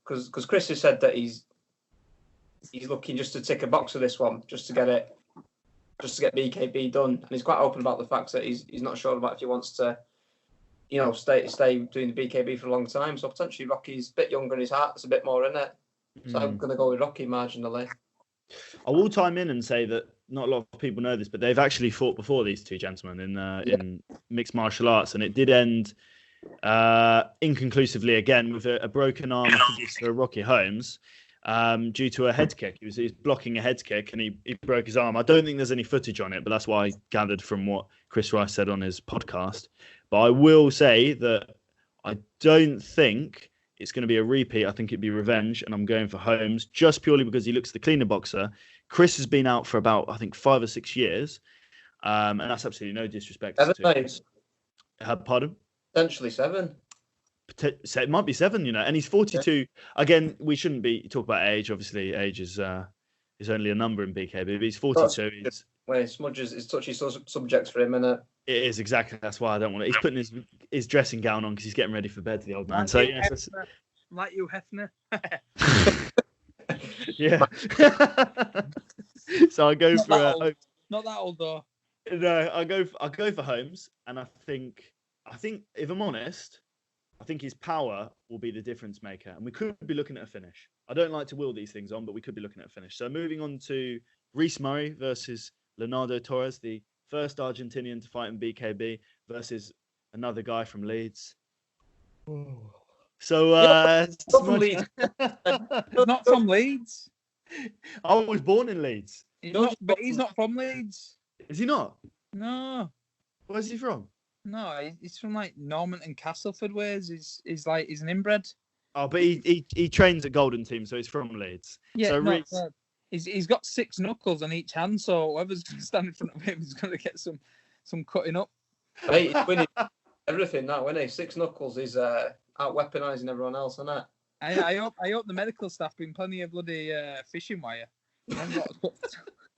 because Chris has said that he's looking just to tick a box for this one, just to get BKB done, and he's quite open about the fact that he's not sure about if he wants to, you know, stay doing the BKB for a long time. So potentially Rocky's a bit younger in his heart. There's a bit more in it. So I'm going to go with Rocky marginally. I will time in and say that not a lot of people know this, but they've actually fought before, these two gentlemen, in mixed martial arts, and it did end inconclusively again with a broken arm. I think it's for Rocky Holmes. Due to a head kick. He was blocking a head kick and he broke his arm. I don't think there's any footage on it, but that's what I gathered from what Chris Rice said on his podcast. But I will say that I don't think it's going to be a repeat. I think it'd be revenge, and I'm going for Holmes just purely because he looks the cleaner boxer. Chris has been out for about, I think, 5 or 6 years, and that's absolutely no disrespect to him. Pardon? Potentially 7. It might be 7, you know, and he's 42. Yeah. Again, we shouldn't be talk about age. Obviously, age is only a number in BKB. But he's 42. When he smudges, it's touchy subjects for him, isn't it? It is, exactly. That's why I don't want it. He's putting his dressing gown on because he's getting ready for bed, the old man. Like you, Hefner. Yeah. So I go for not that old though. No, I go for Holmes, and I think if I'm honest, I think his power will be the difference maker, and we could be looking at a finish. I don't like to will these things on, but we could be looking at a finish. So moving on to Reece Murray versus Leonardo Torres, the first Argentinian to fight in BKB, versus another guy from Leeds. So, not from Leeds. Not from Leeds. I was born in Leeds. But he's not from Leeds. Is he not? No. Where's he from? No, he's from like Norman and Castleford ways. He's an inbred. Oh, but he trains at Golden Team, so he's from Leeds. Yeah, so no, he's got 6 knuckles on each hand, so whoever's standing in front of him is going to get some cutting up. Hey, he's winning everything now, isn't he? 6 knuckles is out weaponising everyone else, isn't it? I hope the medical staff bring plenty of bloody fishing wire. A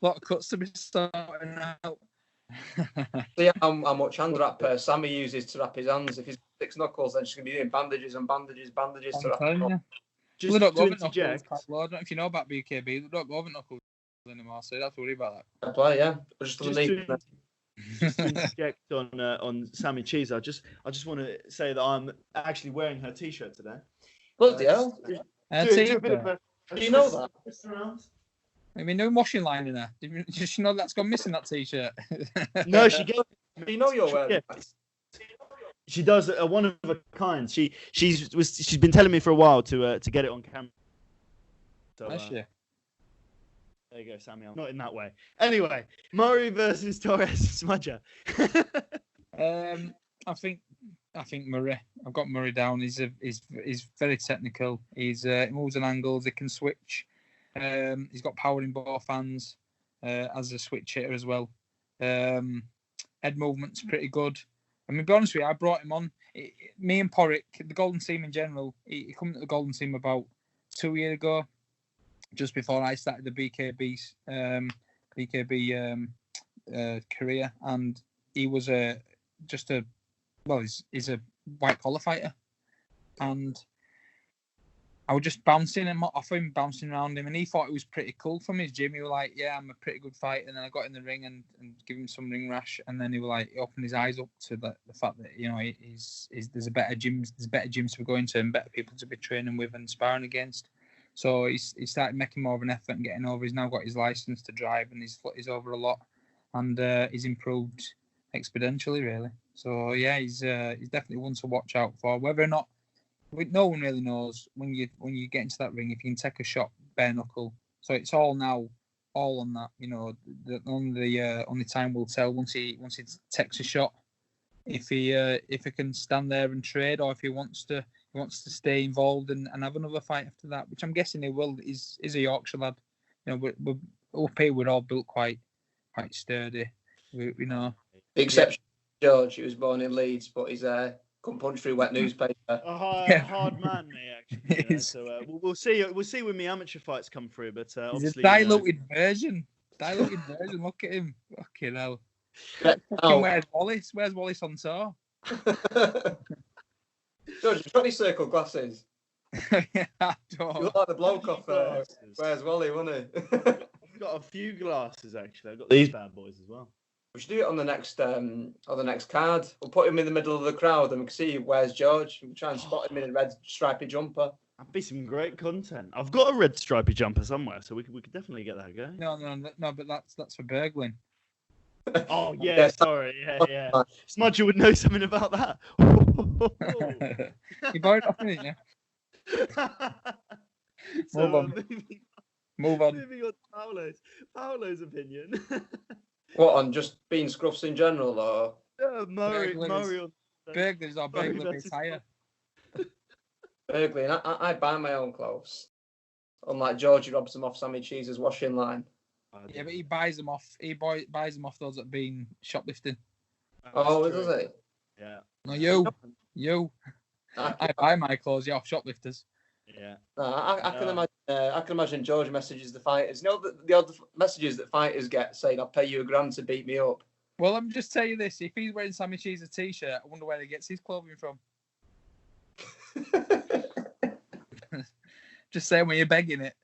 lot of cuts to be starting out. See how much hand wrap Sammy uses to wrap his hands. If he's 6 knuckles, then she's going to be doing bandages and bandages to wrap him up. Just They don't to go over Knuckles, interject, I don't know if you know about BKB. They don't go over Knuckles anymore, so you don't have to worry about that. I play, yeah. Just just to interject on Sammy Cheese, I just want to say that I'm actually wearing her T-shirt today. Bloody hell. Do a bit of a. Do you know that? Have you been doing washing line in there? Did you know that's gone missing, that T-shirt? No, she gave. Do you know you're wearing Yeah. that? She does a one of a kind. She's been telling me for a while to get it on camera. So, That's you. there you go, Sammy. Not in that way. Anyway, Murray versus Torres smudger. I think Murray. I've got Murray down. He's very technical. He moves on angles. He can switch. He's got power in both hands as a switch hitter as well. Head movement's pretty good. I mean, to be honest with you, I brought him on. Me and Porrick, the Golden Team in general, he came to the Golden Team about 2 years ago, just before I started the BKB career, and he was he's a white collar fighter, and I was just bouncing around him, and he thought it was pretty cool from his gym. He was like, "Yeah, I'm a pretty good fighter." And then I got in the ring and give him some ring rash, and then he opened his eyes up to the fact that there's better gyms to be going to and better people to be training with and sparring against. So he started making more of an effort and getting over. He's now got his license to drive, and his foot is over a lot, and he's improved exponentially, really. So yeah, he's definitely one to watch out for. Whether or not, no one really knows when you get into that ring if you can take a shot bare knuckle. So it's all on that. Only time will tell once he takes a shot if he can stand there and trade, or if he wants to stay involved and have another fight after that, which I'm guessing he will. He's a Yorkshire lad. We're up here. We're all built quite sturdy. We know. The exception, George. He was born in Leeds, but he's couldn't punch through wet newspaper. A hard man, me actually. So we'll see. We'll see when the amateur fights come through. But he's obviously, a diluted version. Look at him. Fucking hell. Where's Wallace? Where's Wallace on tour? George, you've got any circle glasses? Yeah, I don't. You look like the bloke off Where's Wally, wasn't he? I've got a few glasses actually. I've got these bad boys as well. We should do it on the next card. We'll put him in the middle of the crowd and we can see Where's George. We can try and spot him in a red stripy jumper. That'd be some great content. I've got a red stripy jumper somewhere, so we could definitely get that going. No, but that's for burgling. Oh yeah, sorry, yeah. Smudger would know something about that. You borrowed it off me, didn't you? So, Move on. Move on. Moving on to Paolo's opinion. What, on just being scruffs in general, or? Murray. Burglars or burglar retire. Burgling. I buy my own clothes. Unlike George, he robs them off Sammy Cheese's washing line. Yeah, but he buys them off. Buys them off those that have been shoplifting. Oh, does he? Yeah. No, you. I buy my clothes, off shoplifters. Yeah. I can imagine George messages the fighters. You know the odd messages that fighters get saying, "I'll pay you $1,000 to beat me up." Well, let me just tell you this: if he's wearing Sammy Cheese's t-shirt, I wonder where he gets his clothing from. Just saying when you're begging it.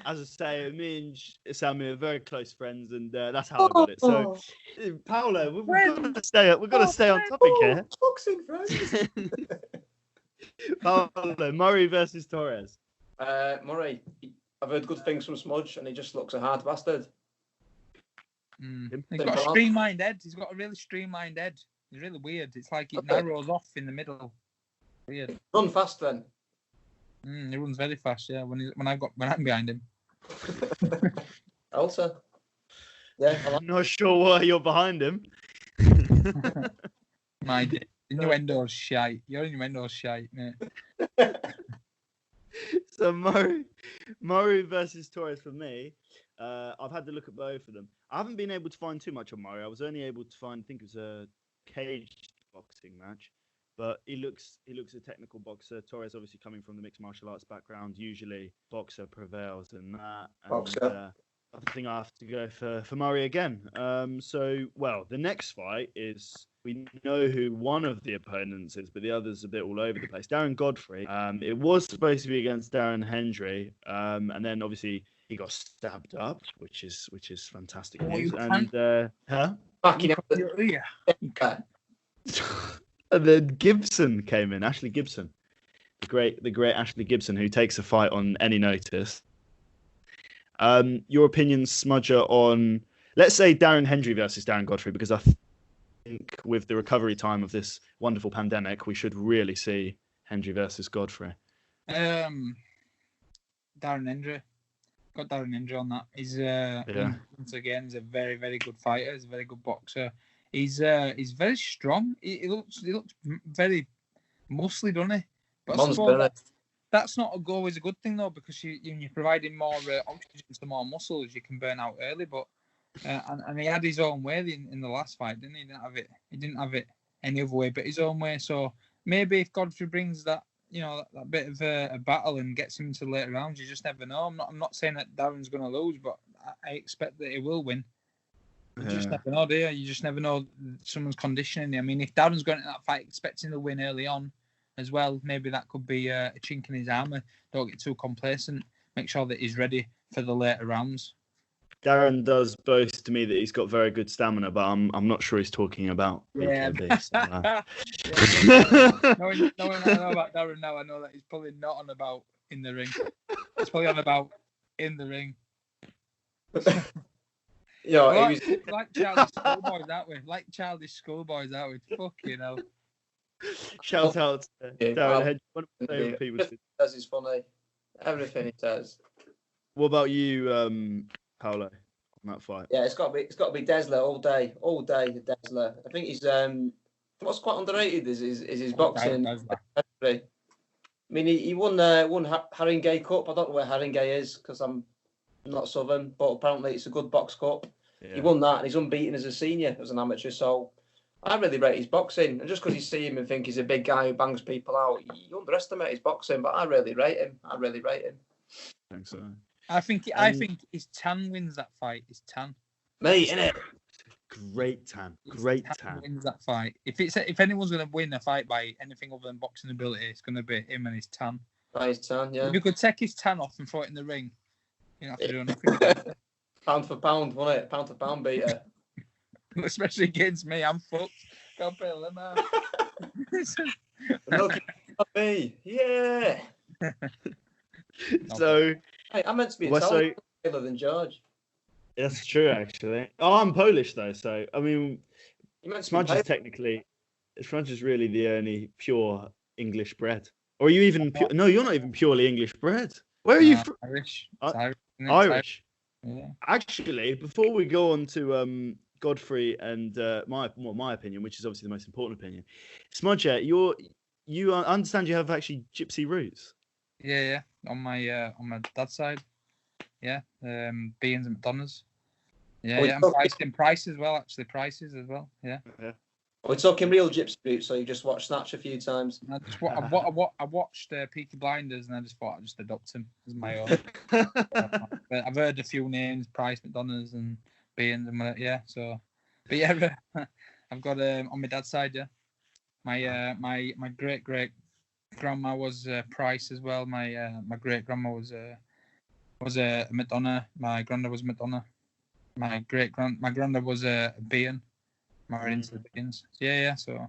As I say, me and Sammy are very close friends, and that's how I got it. So, Paolo, we've got to stay on topic here. Boxing friends. Paolo, Murray versus Torres. Murray, I've heard good things from Smudge, and he just looks a hard bastard. He's got a streamlined head. He's got a really streamlined head. It's really weird. It's like it narrows off in the middle. Weird. Run fast then. He runs very fast. Yeah, when I'm behind him. Olsen. Yeah, I'm not sure why you're behind him. My innuendo's shite. Your innuendo's shite, mate. So Murray versus Torres for me. I've had to look at both of them. I haven't been able to find too much on Murray. I was only able to find, I think it was a caged boxing match. But he looks a technical boxer. Torres obviously coming from the mixed martial arts background. Usually boxer prevails in that. And, boxer. I think I have to go for Murray again. The next fight is we know who one of the opponents is, but the other's a bit all over the place. Darren Godfrey. It was supposed to be against Darren Hendry, and then obviously he got stabbed up, which is fantastic news. And Fucking and then Gibson came in. Ashley Gibson, the great Ashley Gibson, who takes a fight on any notice. Your opinion, Smudger, on, let's say, Darren Hendry versus Darren Godfrey, because I think with the recovery time of this wonderful pandemic, we should really see Hendry versus Godfrey. Darren Hendry. Got Darren Hendry on that. He's once again, he's a very, very good fighter. He's a very good boxer. He's very strong. He looks very muscly, doesn't he? But I suppose that's not always a good thing though, because you're providing more oxygen to more muscles, you can burn out early. But and he had his own way in the last fight, didn't he? He didn't have it any other way but his own way. So maybe if Godfrey brings that, that bit of a battle and gets him into later rounds, you just never know. I'm not saying that Darren's going to lose, but I expect that he will win. You just never know, do you? You just never know someone's conditioning. I mean, if Darren's going into that fight expecting to win early on as well, maybe that could be a chink in his armour. Don't get too complacent. Make sure that he's ready for the later rounds. Darren does boast to me that he's got very good stamina, but I'm not sure he's talking about BKB. Knowing what I know about Darren now, I know that he's probably not on about in the ring. He's probably on about in the ring. Like childish schoolboys, aren't we? Like childish schoolboys, aren't we? Fucking hell. Shout out to Darren. One of my favourite people. Says he's funny. Everything he says. What about you, Paolo, on that fight? Yeah, it's got to be Desler all day. Desler. I think he's what's quite underrated is his boxing. I mean, he won Haringey Cup. I don't know where Haringey is because I'm not Southern, but apparently it's a good box cup. Yeah. He won that, and he's unbeaten as a senior, as an amateur. So I really rate his boxing, and just because you see him and think he's a big guy who bangs people out, you underestimate his boxing. But I really rate him. I think so. I think his tan wins that fight. His tan, mate, innit? Great tan. Wins that fight. If anyone's going to win a fight by anything other than boxing ability, it's going to be him and his tan. By his tan, yeah. If you could take his tan off and throw it in the ring, you don't have to do nothing. Pound for pound, wasn't it? Pound for pound beater. Especially against me, I'm fucked. Can't pay a limit. Look at me, yeah. So, hey, I'm meant to be Italian than George. That's true, actually. Oh, I'm Polish though, so I mean, Smudge is really the only pure English bred. Or are you even? No, you're not even purely English bred. Where are you from? Irish. Irish. Yeah. Actually, before we go on to Godfrey and my opinion, which is obviously the most important opinion, Smudge, you understand you have actually gypsy roots. Yeah. On my dad's side. Yeah. Beans and McDonald's. Yeah, and Price as well. Actually, Prices as well. Yeah. We're talking real gypsy roots, so you just watched Snatch a few times. I watched Peaky Blinders, and I just thought I'd just adopt him as my own. But I've heard a few names: Price, McDonald's, and Beans, and yeah. So, but yeah, I've got on my dad's side. Yeah, my great grandma was Price as well. My great grandma was Madonna. My granddad was Madonna. My granddad was Bean. Married into the Beans. Yeah. So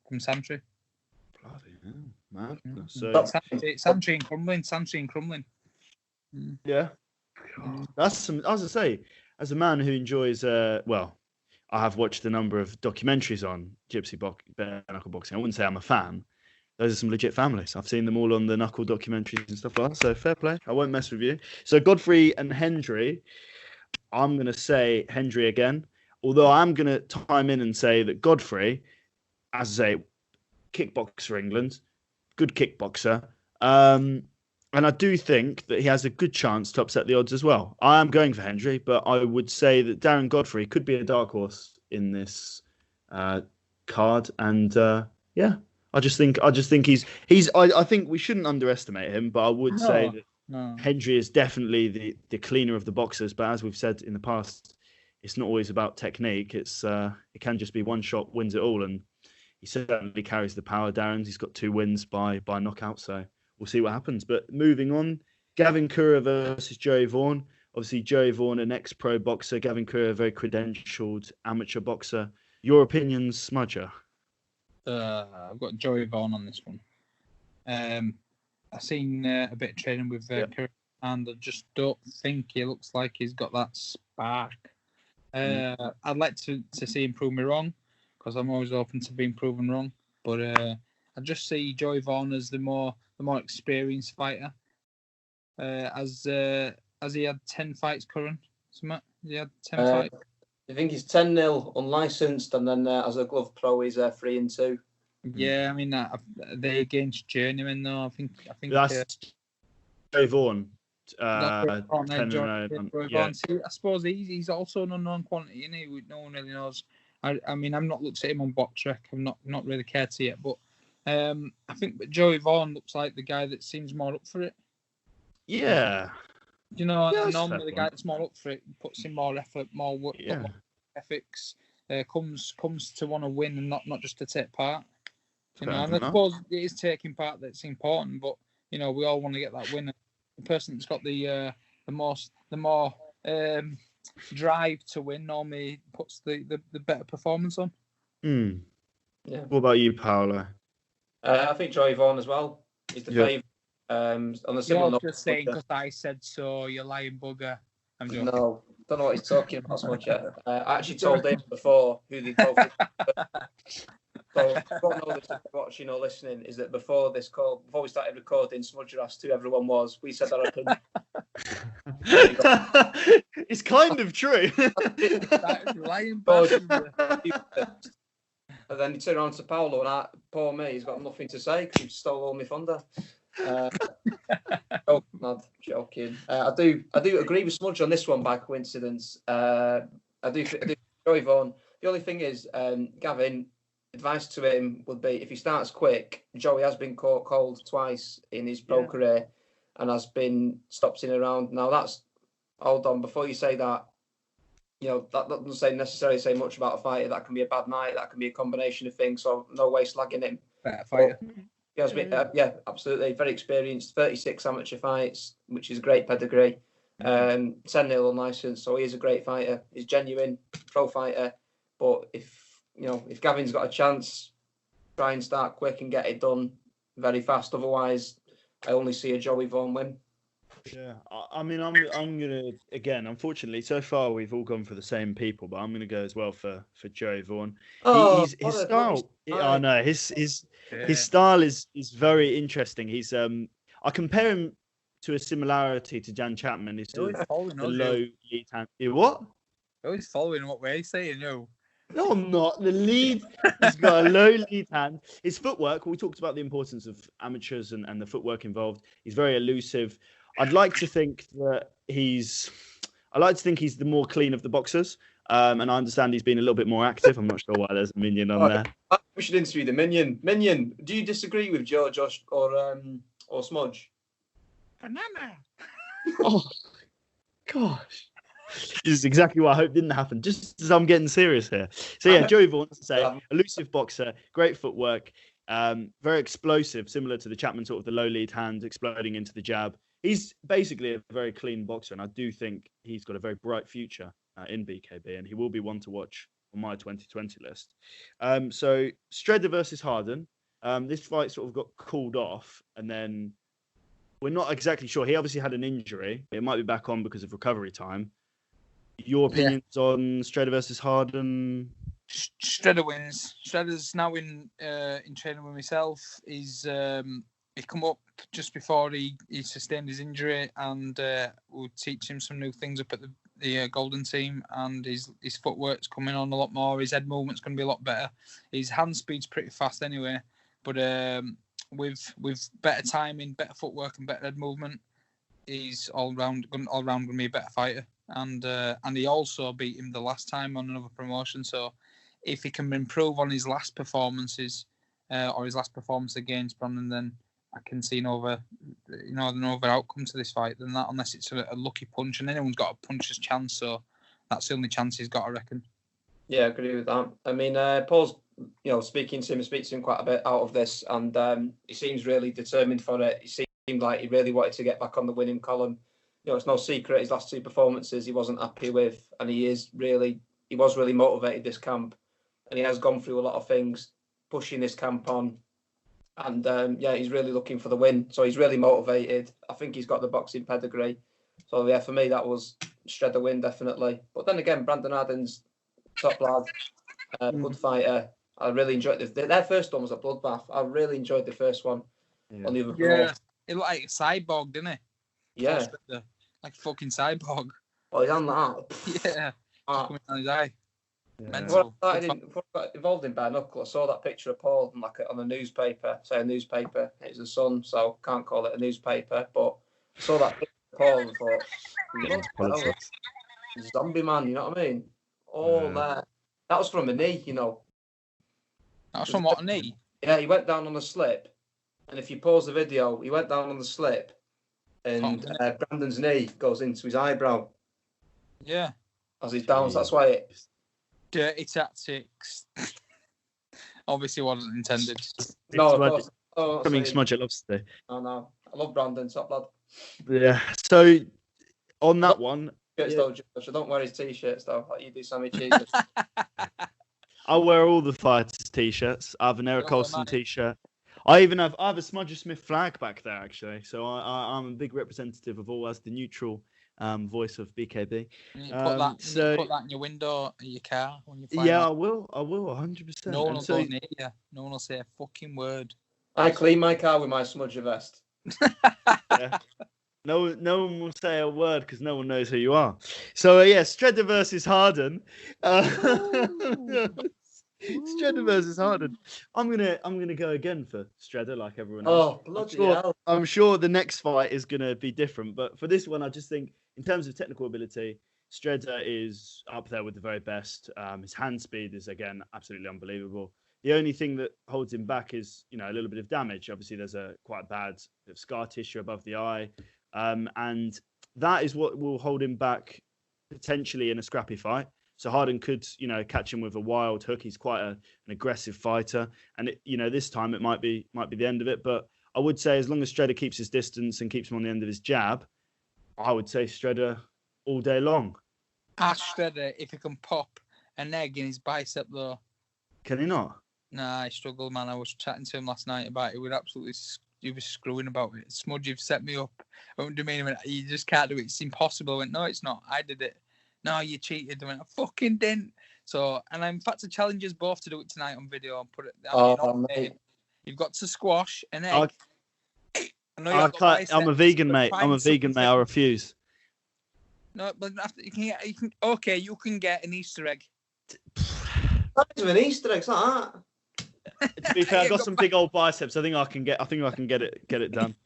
from Santry. Bloody hell, man. So Santry and Crumlin. Yeah. That's some. As I say, as a man who enjoys, I have watched a number of documentaries on gypsy bare knuckle boxing. I wouldn't say I'm a fan. Those are some legit families. I've seen them all on the Knuckle documentaries and stuff like that. So fair play. I won't mess with you. So Godfrey and Hendry. I'm going to say Hendry again. Although I'm going to time in and say that Godfrey, as I say, kickboxer England, good kickboxer. And I do think that he has a good chance to upset the odds as well. I am going for Hendry, but I would say that Darren Godfrey could be a dark horse in this card. And I just think he's. I think we shouldn't underestimate him, but I would say that Hendry is definitely the cleaner of the boxers. But as we've said in the past, it's not always about technique. It can just be one shot wins it all, and he certainly carries the power. Darren's, he's got 2 wins by knockout, so we'll see what happens. But moving on, Gavin Curragh versus Joey Vaughan. Obviously, Joey Vaughan, an ex-pro boxer. Gavin Curragh, a very credentialed amateur boxer. Your opinions, Smudger? I've got Joey Vaughan on this one. I've seen a bit of training with Curragh, and I just don't think he looks like he's got that spark. I'd like to see him prove me wrong, because I'm always open to being proven wrong. But I just see Joey Vaughan as the more experienced fighter. Has he had 10 fights, Curragh? He had 10 fights. I think he's 10-0 unlicensed, and then as a glove pro, he's 3-2. Yeah, I mean, they against journeyman though. I think that's Joey Vaughan. Vaughan. Yeah. See, I suppose he's also an unknown quantity, isn't he? No one really knows. I mean, I've not looked at him on BoxRec. I've not really cared to yet, but I think Joey Vaughan looks like the guy that seems more up for it. Yeah. You know, normally the guy that's more up for it puts in more effort, more work, more ethics, comes to want to win and not just to take part. You know, and I suppose it is taking part that's important, but you know, we all want to get that win. The person that's got the more drive to win normally puts the better performance on. Yeah. What about you, Paolo? I think Joey Vaughan as well. He's the favourite. On the similar note, just saying because I said so, you lying bugger. I'm joking. No, don't know what he's talking about so much yet. I actually told him before who they both. So, what know this watching or listening is that before this call, before we started recording, Smudger asked who everyone was. We said our opinion. It's kind of true. Lying bastard. And then he turned around to Paolo, and poor me, he's got nothing to say because he stole all my thunder. Joking. I do agree with Smudge on this one by coincidence. I do Joey Vaughan. The only thing is, Gavin, advice to him would be if he starts quick. Joey has been caught cold twice in his pro career and has been stopped in around. Now hold on, before you say that, you know, that doesn't necessarily say much about a fighter. That can be a bad night, that can be a combination of things, so no way slagging him. Better fighter. He has been, absolutely, very experienced, 36 amateur fights, which is great pedigree. 10-0 unlicensed, so he is a great fighter. He's genuine, pro fighter. But if Gavin's got a chance, try and start quick and get it done very fast. Otherwise, I only see a Joey Vaughan win. Yeah, I mean, I'm gonna again. Unfortunately, so far we've all gone for the same people, but I'm gonna go as well for Joey Vaughan. His style, I know his style is very interesting. He's I compare him to a similarity to Jan Chapman. He's the low lead hand. What? Always following what we're saying, yo. No, I'm not. The lead, he's got a low lead hand. His footwork, we talked about the importance of amateurs and the footwork involved. He's very elusive. I'd like to think that he's the more clean of the boxers. And I understand he's been a little bit more active. I'm not sure why there's a minion on there. We should interview the minion. Minion, do you disagree with George or Smudge? Banana. Oh, gosh. This is exactly what I hope didn't happen, just as I'm getting serious here. So yeah, Joey Vaughan, to say, elusive boxer, great footwork, very explosive, similar to the Chapman, sort of the low lead hand, exploding into the jab. He's basically a very clean boxer, and I do think he's got a very bright future in BKB, and he will be one to watch on my 2020 list. So Stredder versus Harden. This fight sort of got called off, and then we're not exactly sure. He obviously had an injury. It might be back on because of recovery time. Your opinions on Stredder versus Harden? Stredder wins. Stredder's now in training with myself. He come up just before he sustained his injury, and we'll teach him some new things up at the Golden team. And his footwork's coming on a lot more. His head movement's going to be a lot better. His hand speed's pretty fast anyway, but with better timing, better footwork, and better head movement, he's all round going to be a better fighter. And he also beat him the last time on another promotion. So if he can improve on his last performances or his last performance against Brandon, then I can see no other outcome to this fight than that, unless it's a lucky punch. And anyone's got a puncher's chance. So That's the only chance he's got, I reckon. Yeah, I agree with that. I mean, Paul's, speaking to him, I speak to him quite a bit out of this, and he seems really determined for it. He seemed like he really wanted to get back on the winning column. It's no secret his last 2 performances he wasn't happy with, and he was really motivated this camp, and he has gone through a lot of things, pushing this camp on, and he's really looking for the win. So he's really motivated. I think he's got the boxing pedigree. So yeah, for me that was Stredder win definitely. But then again, Brandon Harden's top lad, good fighter. I really enjoyed their first one was a bloodbath. I really enjoyed the first one on the other promotion. It looked like a cyborg, didn't it? Yeah. Like a fucking cyborg. Well, he's on that. Yeah. Coming down his eye. Yeah. Mental. Before I got involved in bare knuckle, I saw that picture of Paul on a newspaper. Say a newspaper. It's the Sun, so can't call it a newspaper. But I saw that picture of Paul and thought, zombie man, you know what I mean? That was from a knee, That was from what, a knee? Yeah, he went down on a slip. And if you pause the video, he went down on the slip. And Brandon's knee goes into his eyebrow. Yeah. As he's down, so that's why Dirty tactics. Obviously wasn't intended. No, of course. Something Smudger loves to do. Oh, no. I love Brandon, top lad. Yeah. So, on that one... Though, Josh, I don't wear his T-shirts, though, like you do Sammy Jesus. I'll wear all the fighters' T-shirts. I have an Eric Olsen T-shirt. I have a Smudger Smith flag back there, actually. So I'm a big representative of all as the neutral voice of BKB. You put that in your window of your car when you fly. Yeah, I will 100%. No one will go near you. No one will say a fucking word. I clean my car with my Smudger vest. Yeah. No one will say a word because no one knows who you are. So Stredder versus Harden. Stredder versus Harden. I'm gonna go again for Stredder like everyone else. Oh, bloody hell. I'm sure the next fight is gonna be different, but for this one, I just think in terms of technical ability, Stredder is up there with the very best. His hand speed is again absolutely unbelievable. The only thing that holds him back is a little bit of damage. Obviously, there's a quite bad bit of scar tissue above the eye, and that is what will hold him back potentially in a scrappy fight. So Harden could, catch him with a wild hook. He's quite an aggressive fighter, and this time it might be the end of it. But I would say as long as Stredder keeps his distance and keeps him on the end of his jab, I would say Stredder all day long. Ask Stredder if he can pop an egg in his bicep though. Can he not? Nah, I struggle, man. I was chatting to him last night about it. He was screwing about it. Smudge, you've set me up. I went to me and went, you just can't do it. It's impossible. I went, no, it's not. I did it. No, you cheated. I went, I fucking didn't. So, and in fact, I challenge us both to do it tonight on video and put it. Mate. You've got to squash an egg. I'm a vegan, mate. I refuse. No, but after you can get an Easter egg. That is an Easter egg, it's not that. To be fair, I've got some big old biceps. I think I can get it done.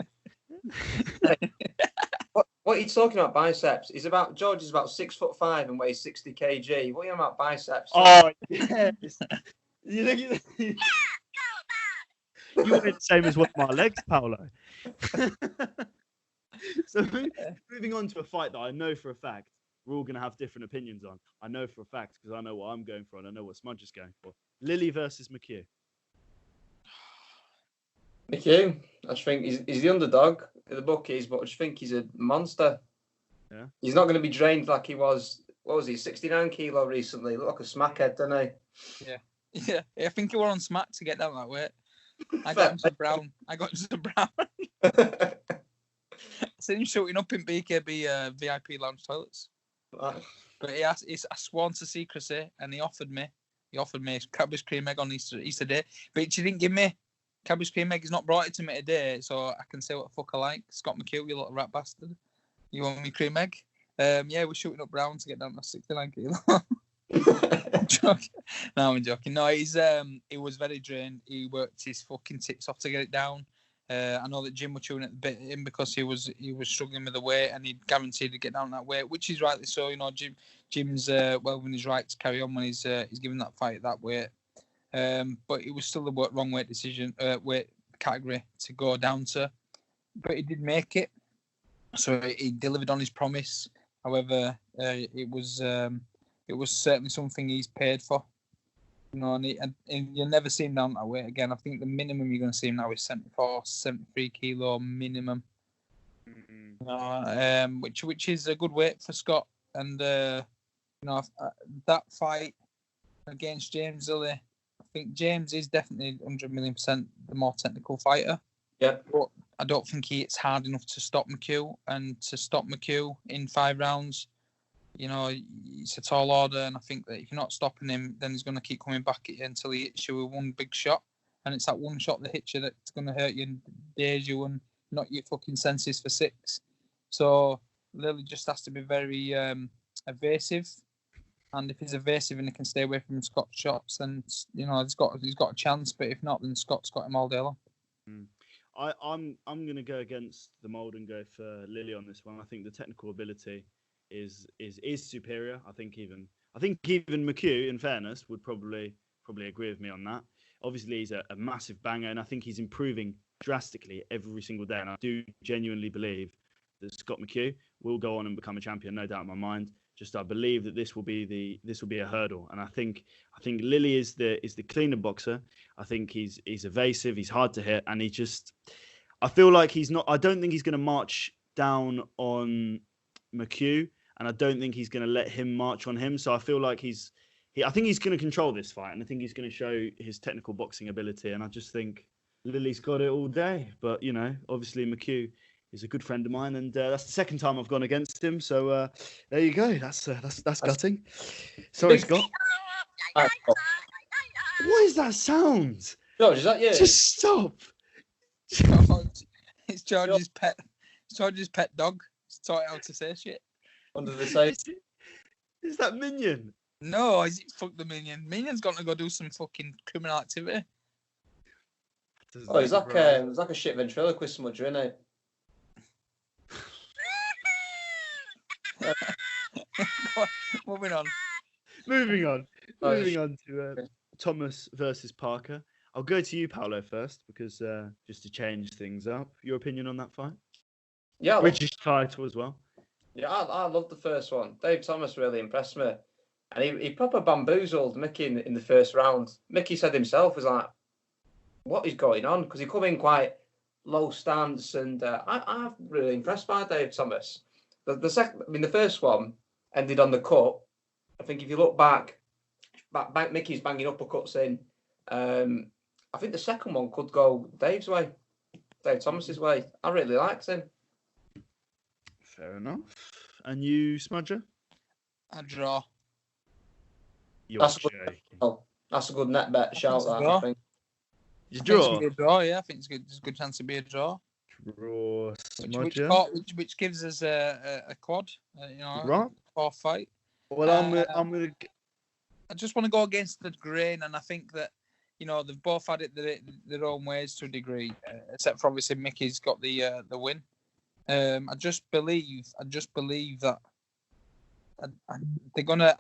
What are you talking about biceps? George is about 6'5" and weighs 60 kg. What are you on about biceps? Oh yes. You look at you were the same as one of my legs, Paolo. So moving on to a fight that I know for a fact we're all going to have different opinions on. I know for a fact because I know what I'm going for and I know what Smudge is going for. Lilly versus McHugh. McHugh, I just think he's the underdog in the bookies, but I just think he's a monster. Yeah. He's not going to be drained like he was. What was he? 69 kilo recently. He looked like a smackhead, didn't he? Yeah. I think he were on smack to get down that weight. I got him to brown. I seen him shooting up in BKB VIP lounge toilets. Right. But I sworn to secrecy, and he offered me Cadbury's cream egg on Easter Day, but she didn't give me. Cadbury's cream egg. He's not brought it to me today, so I can say what the fuck I like. Scott McHugh, you little rat bastard. You want me cream egg? We're shooting up brown to get down to 69 kilo. No, I'm joking. No, he was very drained. He worked his fucking tits off to get it down. I know that Jim was chewing at the bit in because he was struggling with the weight, and he guaranteed to get down that weight, which is rightly so. Jim's within his right to carry on when he's giving that fight that weight. But it was still the wrong weight decision, weight category to go down to. But he did make it, so he delivered on his promise. However, it was it was certainly something he's paid for. You know, and you'll never see him down that weight again. I think the minimum you're going to see him now is 74, 73 kilo minimum. Which is a good weight for Scott. And that fight against James Lilly, I think James is definitely 100,000,000% the more technical fighter. Yeah. But I don't think it's hard enough to stop McHugh, and to stop McHugh in 5 rounds, you know, it's a tall order, and I think that if you're not stopping him, then he's going to keep coming back at you until he hits you with one big shot, and it's that one shot that hits you that's going to hurt you and daze you and knock your fucking senses for 6. So Lilly just has to be very evasive, and if he's evasive and he can stay away from Scott's shots, then you know he's got a chance. But if not, then Scott's got him all day long. I'm going to go against the mould and go for Lilly on this one. I think the technical ability is superior. I think even McHugh, in fairness, would probably agree with me on that. Obviously, he's a massive banger, and I think he's improving drastically every single day. And I do genuinely believe that Scott McHugh will go on and become a champion, no doubt in my mind. Just I believe that this will be a hurdle, and I think Lilly is the cleaner boxer. I think he's evasive, he's hard to hit, and I feel like he's not. I don't think he's going to march down on McHugh, and I don't think he's going to let him march on him. So I feel like I think he's going to control this fight, and I think he's going to show his technical boxing ability. And I just think Lilly's got it all day. But you know, obviously McHugh is a good friend of mine, and that's the second time I've gone against him. So there you go. That's gutting. Sorry, Scott. What is that sound? George, is that you? Just stop. It's George's pet. It's George's pet dog. He's taught it how to say shit. Under the same. Is that Minion? No, fuck the Minion. Minion's got to go do some fucking criminal activity. Oh, he's like a shit ventriloquist smudger, isn't he? Moving on to Thomas versus Parker. I'll go to you, Paolo, first, because just to change things up. Your opinion on that fight? Yeah, British title as well. Yeah, I loved the first one. Dave Thomas really impressed me, and he proper bamboozled Mickey in the first round. Mickey said himself was like, "What is going on?" Because he come in quite low stance, and I'm really impressed by Dave Thomas. The first one ended on the cut. I think if you look back Mickey's banging uppercuts in. I think the second one could go Dave Thomas's way. I really liked him. Fair enough. And you, Smudger? A draw. That's a good net bet shout. I think. You draw? It's a good draw, yeah. I think it's a good chance to be a draw. Draw, which gives us a quad. Right. 4th fight. Well, I'm gonna. I just want to go against the grain, and I think that they've both had it their own ways to a degree, except for obviously Mickey's got the win. I just believe that they're gonna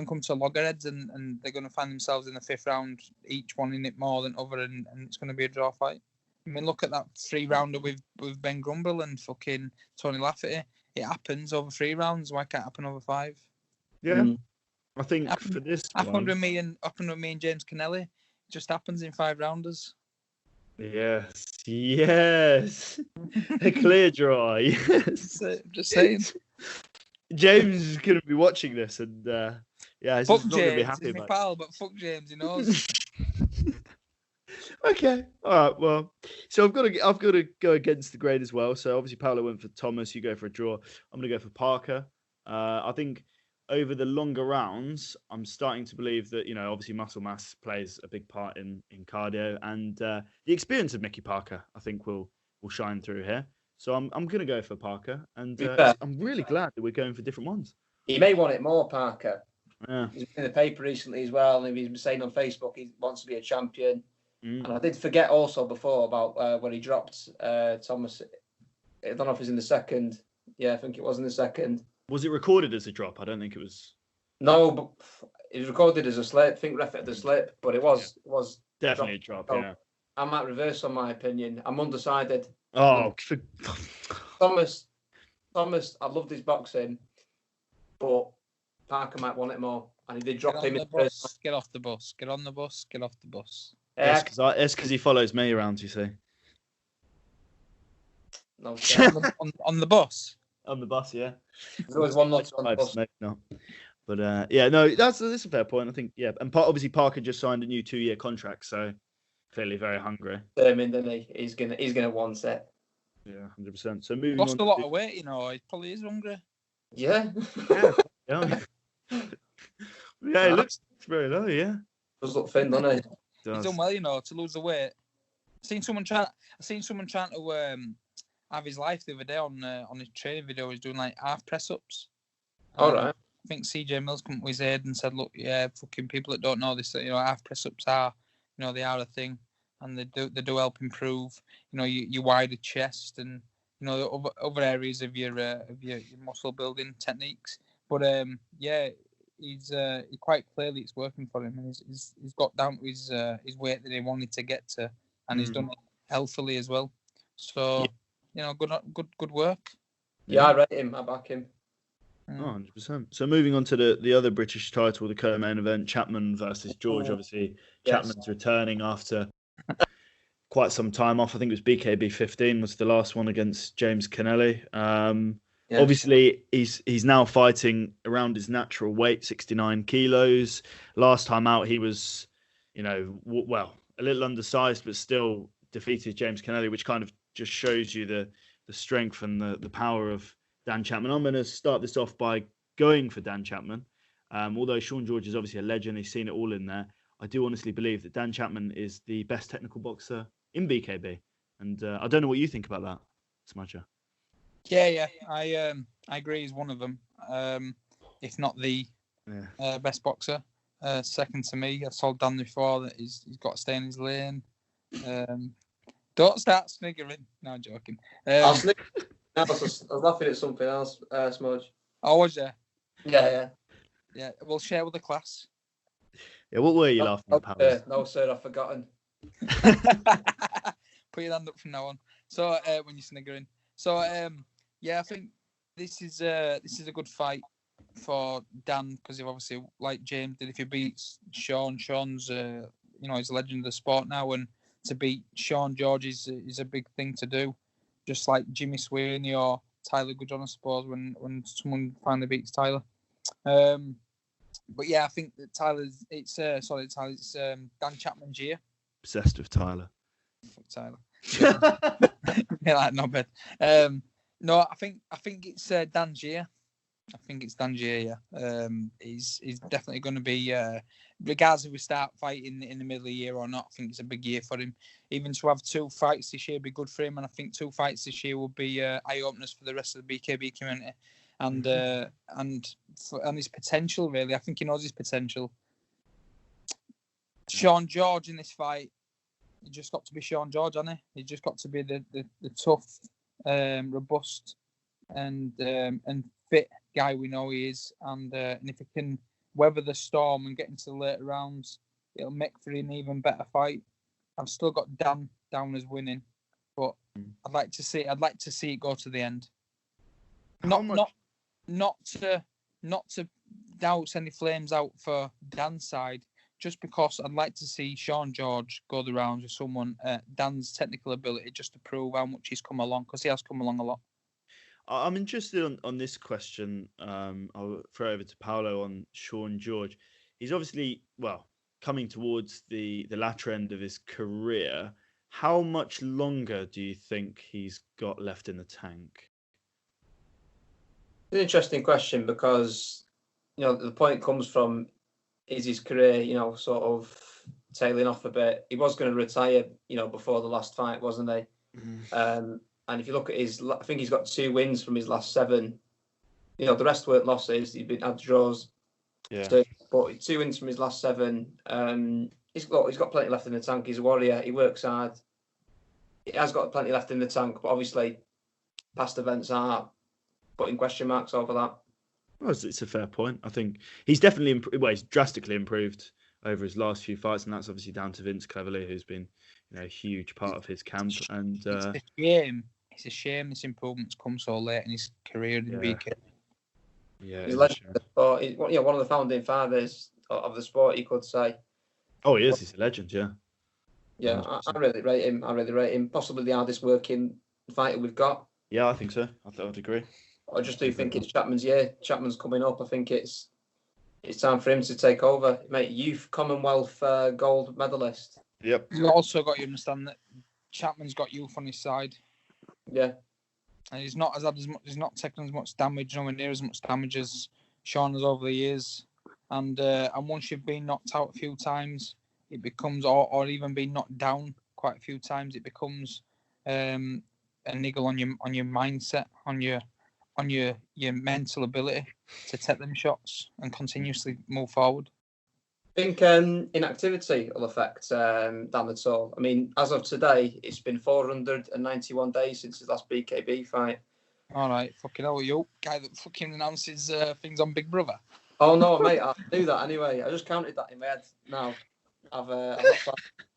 come to loggerheads, and they're gonna find themselves in the 5th round, each wanting it more than other, and it's gonna be a draw fight. I mean, look at that 3-rounder with Ben Grumble and fucking Tony Lafferty. It happens over 3 rounds. Why can't it happen over 5? Yeah, I think for this happened with me and James Connelly. It just happens in 5-rounders. Yes. A clear draw. Yes. Just saying. James is going to be watching this, and he's fuck not James. going to be happy He's about my pal, but fuck James, he knows. Okay, all right. Well, so I've got to go against the grain as well. So obviously, Paolo went for Thomas. You go for a draw. I'm going to go for Parker. I think over the longer rounds, I'm starting to believe that obviously muscle mass plays a big part in cardio, and the experience of Mickey Parker, I think, will shine through here. So I'm going to go for Parker, and I'm really glad that we're going for different ones. He may want it more, Parker. Yeah. He's been in the paper recently as well, and he's been saying on Facebook he wants to be a champion. And I did forget also before about when he dropped Thomas. I don't know if it was in the second. Yeah, I think it was in the second. Was it recorded as a drop? I don't think it was. No, but it was recorded as a slip. I think ref at the slip, but it was definitely a drop. Yeah. I might reverse on my opinion. I'm undecided. Oh, Thomas, I loved his boxing, but Parker might want it more, and he did Get drop on him the in the first. bus. Get off the bus. Get on the bus. Get off the bus. Yeah, It's because he follows me around, you see. no, on the bus. On the bus, yeah. there's always one not on the bus. Maybe not. But yeah, no, that's a fair point. I think, yeah. And obviously Parker just signed a new 2-year contract, so clearly very hungry. Determined, isn't he? He's gonna want it. Yeah, 100%. So moving Lost on. a lot of weight, you know. He probably is hungry. Yeah. Yeah, yeah, it looks very low. Yeah, Does look thin, doesn't he? He's done well, you know, to lose the weight. I seen someone trying to have his life the other day on his training video. He's doing like half press ups. All right. I think CJ Mills come up with his head and said, "Look, yeah, fucking people that don't know this, you know, half press ups are, you know, they are a thing, and they do help improve, you know, your wider chest and you know other areas of your muscle building techniques." But yeah, he's quite clearly it's working for him, and he's got down to his weight that he wanted to get to, and he's done it healthily as well. So you know, good work. Yeah, I rate him. I back him. Oh, 100%. So moving on to the other British title, the co-main event, Chapman versus George. Obviously, Yes. Chapman's returning after quite some time off. I think it was BKB 15 was the last one against James Connelly. Obviously, he's now fighting around his natural weight, 69 kilos. Last time out, he was, you know, well, a little undersized, but still defeated James Connelly, which kind of just shows you the strength and the power of Dan Chapman. I'm going to start this off by going for Dan Chapman. Although Sean George is obviously a legend, he's seen it all in there. I do honestly believe that Dan Chapman is the best technical boxer in BKB. And I don't know what you think about that, Smudger. Yeah, I agree. He's one of them, if not the best boxer. Second to me, I've told Dan before that he's got to stay in his lane. Don't start sniggering. No, I'm joking. I was laughing at something else, Smudge. Oh, was you? Yeah. We'll share with the class. Yeah, what were you laughing at, pal? No, sir, I've forgotten. Put your hand up from now on. So when you're sniggering. So yeah, I think this is a good fight for Dan because he obviously, like James did, if he beats Sean's you know, he's a legend of the sport now, and to beat Sean George is a big thing to do. Just like Jimmy Sweeney or Tyler Goodjohn, I suppose, when someone finally beats Tyler. But yeah, I think that it's Dan Chapman's year. Obsessed with Tyler. Fuck Tyler. Yeah, like no bed. No, I think it's Dan's year. I think it's Dan's year. Yeah. He's definitely going to be, regardless if we start fighting in the middle of the year or not. I think it's a big year for him. Even to have 2 fights this year would be good for him, and I think 2 fights this year will be eye openers for the rest of the BKB community. And his potential, really. I think he knows his potential. Sean George in this fight, he just got to be Sean George, hasn't he? He just got to be the tough, robust, and fit guy we know he is. And if he can weather the storm and get into the later rounds, it'll make for an even better fight. I've still got Dan down as winning, but I'd like to see it go to the end. Not to douse any flames out for Dan's side, just because I'd like to see Sean George go the rounds with someone Dan's technical ability, just to prove how much he's come along, because he has come along a lot. I'm interested on this question. I'll throw it over to Paolo on Sean George. He's obviously, coming towards the latter end of his career. How much longer do you think he's got left in the tank? It's an interesting question because, you know, the point comes from, is his career, you know, sort of tailing off a bit. He was going to retire, you know, before the last fight, wasn't he? And if you look at I think he's got 2 wins from his last 7. You know, the rest weren't losses. He's had draws. Yeah. So, but 2 wins from his last 7. He's got plenty left in the tank. He's a warrior. He works hard. He has got plenty left in the tank, but obviously past events are putting question marks over that. Well, it's a fair point. I think he's definitely he's drastically improved over his last few fights, and that's obviously down to Vince Cleverly, who's been, you know, a huge part of his camp. And it's a shame this improvement's come so late in his career in BK. Yeah, He's a legend of the sport. He's one of the founding fathers of the sport, you could say. Oh, he is. He's a legend, yeah. Yeah, I really rate him. Possibly the hardest working fighter we've got. Yeah, I think so. I'd agree. I just do think it's Chapman's year. Chapman's coming up. I think it's time for him to take over. Mate, youth Commonwealth gold medalist. Yep. You've also got to understand that Chapman's got youth on his side. Yeah. And he's not he's not taking as much damage, nowhere near as much damage as Sean has over the years. And once you've been knocked out a few times, it becomes, or even been knocked down quite a few times, it becomes a niggle on your mindset, on your mental ability to take them shots and continuously move forward. I think inactivity will affect Dan the Tall. I mean, as of today, it's been 491 days since his last BKB fight. All right, fucking hell, you guy that fucking announces things on Big Brother. Oh no, mate, I knew that anyway. I just counted that in my head now. I've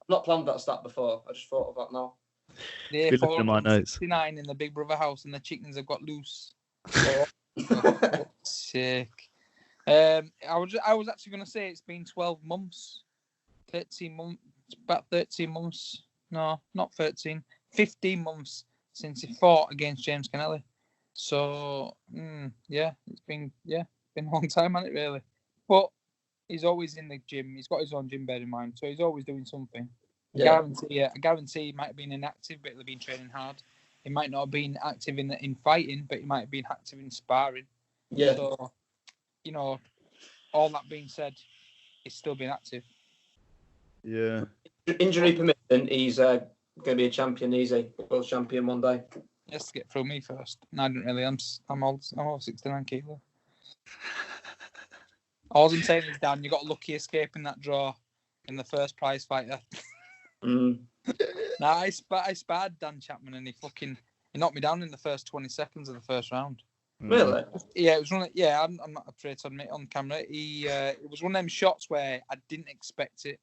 not planned that stat before. I just thought of that now. Yeah, Good looking at my notes. 69 in the Big Brother house, and the chickens have got loose. Sick. I was actually going to say it's been 12 months, 13 months, about 13 months. No, not 13, 15 months since he fought against James Connelly. So yeah, it's been a long time, hasn't it, really? But he's always in the gym. He's got his own gym, bear in mind, so he's always doing something. Yeah. I guarantee he might have been inactive, but he'll been training hard. He might not have been active in fighting, but he might have been active in sparring. Yeah. So, all that being said, he's still been active. Yeah. Injury permitting, he's going to be a champion easy. World champion one day. He has to get through me first. No, I don't really. I'm over 69 kilo. All I'm saying is, Dan, you got lucky escaping that draw in the first prize fight there. I sparred Dan Chapman and he knocked me down in the first 20 seconds of the first round. Really? Yeah, it was one. I'm not afraid to admit on camera. It was one of them shots where I didn't expect it.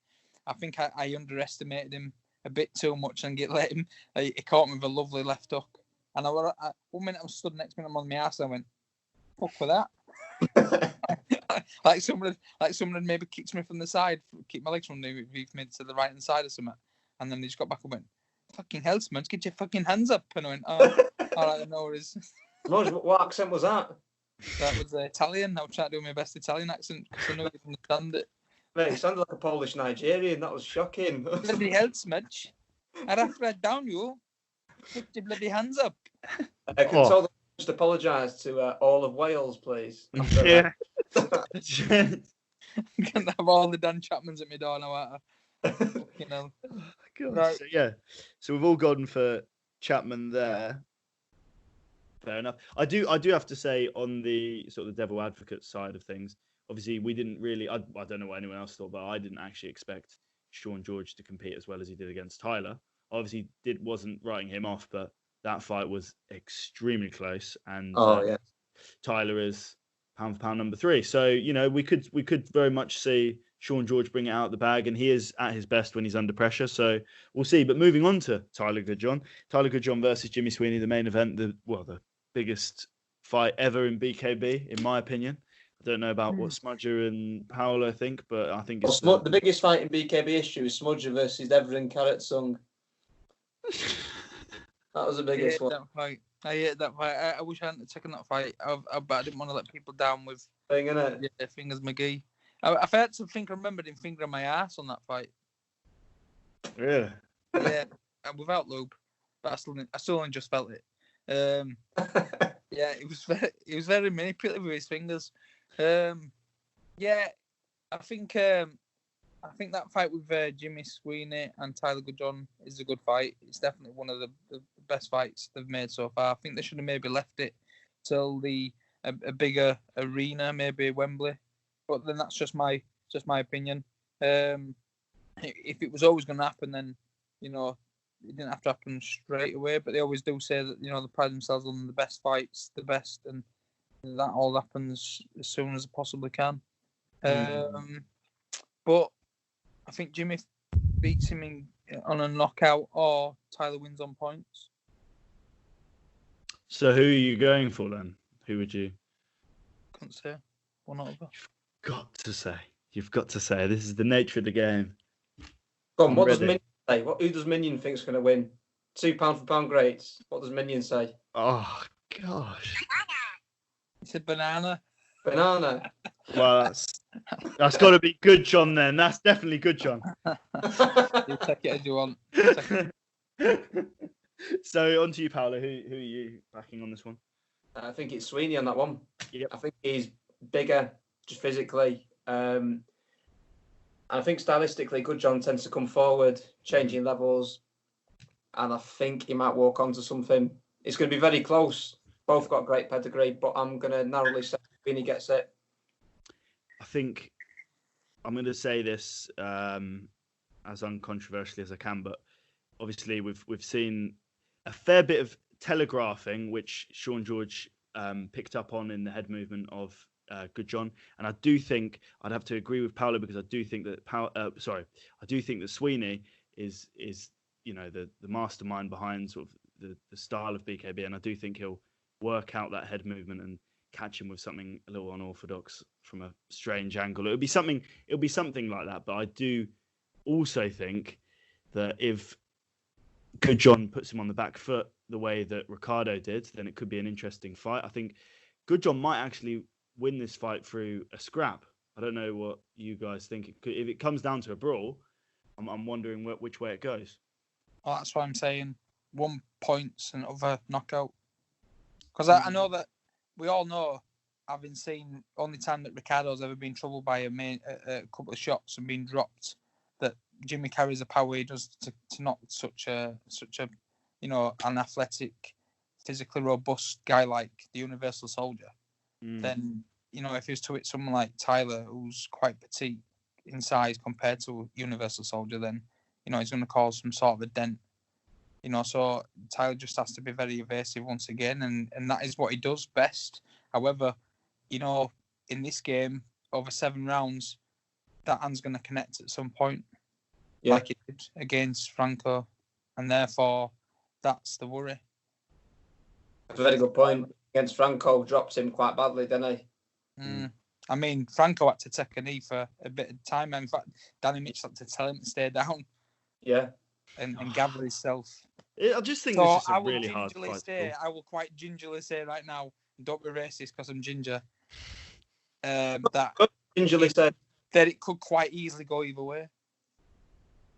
I think I underestimated him a bit too much and let him. He caught me with a lovely left hook. And one minute I was stood next to him on my ass. I went, "Fuck with that." like someone had maybe kicked me from the side, kicked my legs from me to the right hand side or something. And then he just got back and went, "Fucking hell, man, get your fucking hands up." And I went, "Oh, all right, no worries." What accent was that? That was Italian. I was trying to do my best Italian accent because I know you understand it. Mate, it sounded like a Polish Nigerian. That was shocking. Bloody hell, smudge. I'd have to write down you. Put your bloody hands up. I can tell them just apologise to all of Wales, please. Yeah. I'm going to have all the Dan Chapmans at my door now. Right. So we've all gone for Chapman there. Fair enough. I do have to say, on the sort of the devil advocate side of things, obviously we didn't really, I don't know what anyone else thought, but I didn't actually expect Sean George to compete as well as he did against Tyler. Obviously wasn't writing him off, but that fight was extremely close. And Tyler is pound for pound number 3. So, we could very much see Sean George bring it out of the bag, and he is at his best when he's under pressure. So we'll see. But moving on to Tyler Goodjohn versus Jimmy Sweeney, the main event, the biggest fight ever in BKB, in my opinion. I don't know about what Smudger and Paolo think, but I think it's the biggest fight in BKB history was Smudger versus Everin Carrot Sung. That was the biggest one. I hate that fight. I wish I hadn't taken that fight. But I didn't want to let people down with Fingers McGee. I had to remembered him fingering my ass on that fight. Really? Yeah, without lube, but I still only just felt it. Yeah, it was very manipulative with his fingers. I think that fight with Jimmy Sweeney and Tyler Goodjohn is a good fight. It's definitely one of the best fights they've made so far. I think they should have maybe left it till a bigger arena, maybe Wembley. But then that's just my opinion. If it was always going to happen, then it didn't have to happen straight away. But they always do say that they pride themselves on the best fights, the best, and that all happens as soon as it possibly can. But I think Jimmy beats him on a knockout, or Tyler wins on points. So who are you going for then? Who would you? couldn't say one or other. You've got to say. This is the nature of the game. Go on, what does Minion say? Who does Minion think's going to win? £2 for pound greats. What does Minion say? Oh, gosh. He said banana. Banana. Well, that's got to be good, John, then. That's definitely good, John. You take it as you want. So, on to you, Paolo. Who are you backing on this one? I think it's Sweeney on that one. Yep. I think he's bigger, just physically. And I think stylistically, Good John tends to come forward, changing levels. And I think he might walk onto something. It's going to be very close. Both got great pedigree, but I'm going to narrowly say Sweeney gets it. I think I'm going to say this as uncontroversially as I can, but obviously we've seen a fair bit of telegraphing, which Sean George picked up on in the head movement of Good John, and I do think I'd have to agree with Paolo because I do think that I do think that Sweeney is the mastermind behind sort of the style of BKB, and I do think he'll work out that head movement and catch him with something a little unorthodox from a strange angle. It'll be something like that. But I do also think that if Good John puts him on the back foot the way that Ricardo did, then it could be an interesting fight. I think Good John might actually win this fight through a scrap. I don't know what you guys think. If it comes down to a brawl, I'm wondering which way it goes. Well, that's why I'm saying 1 point and other knockout. Because I know that we all know, having seen only time that Ricardo's ever been troubled by a couple of shots and been dropped, that Jimmy carries the power he does to knock such a an athletic, physically robust guy like the Universal Soldier. Then if he was to hit someone like Tyler, who's quite petite in size compared to Universal Soldier, then he's going to cause some sort of a dent. So Tyler just has to be very evasive once again, and that is what he does best. However, in this game, over 7 rounds, that hand's going to connect at some point, like it did against Franco, and therefore, that's the worry. That's a very good point. Against Franco, dropped him quite badly, didn't he? I mean, Franco had to take a knee for a bit of time. In fact, Danny Mitchell had to tell him to stay down. Yeah. And gather himself. I just think this is a really hard fight. I will quite gingerly say right now, don't be racist because I'm ginger, that gingerly say that it could quite easily go either way.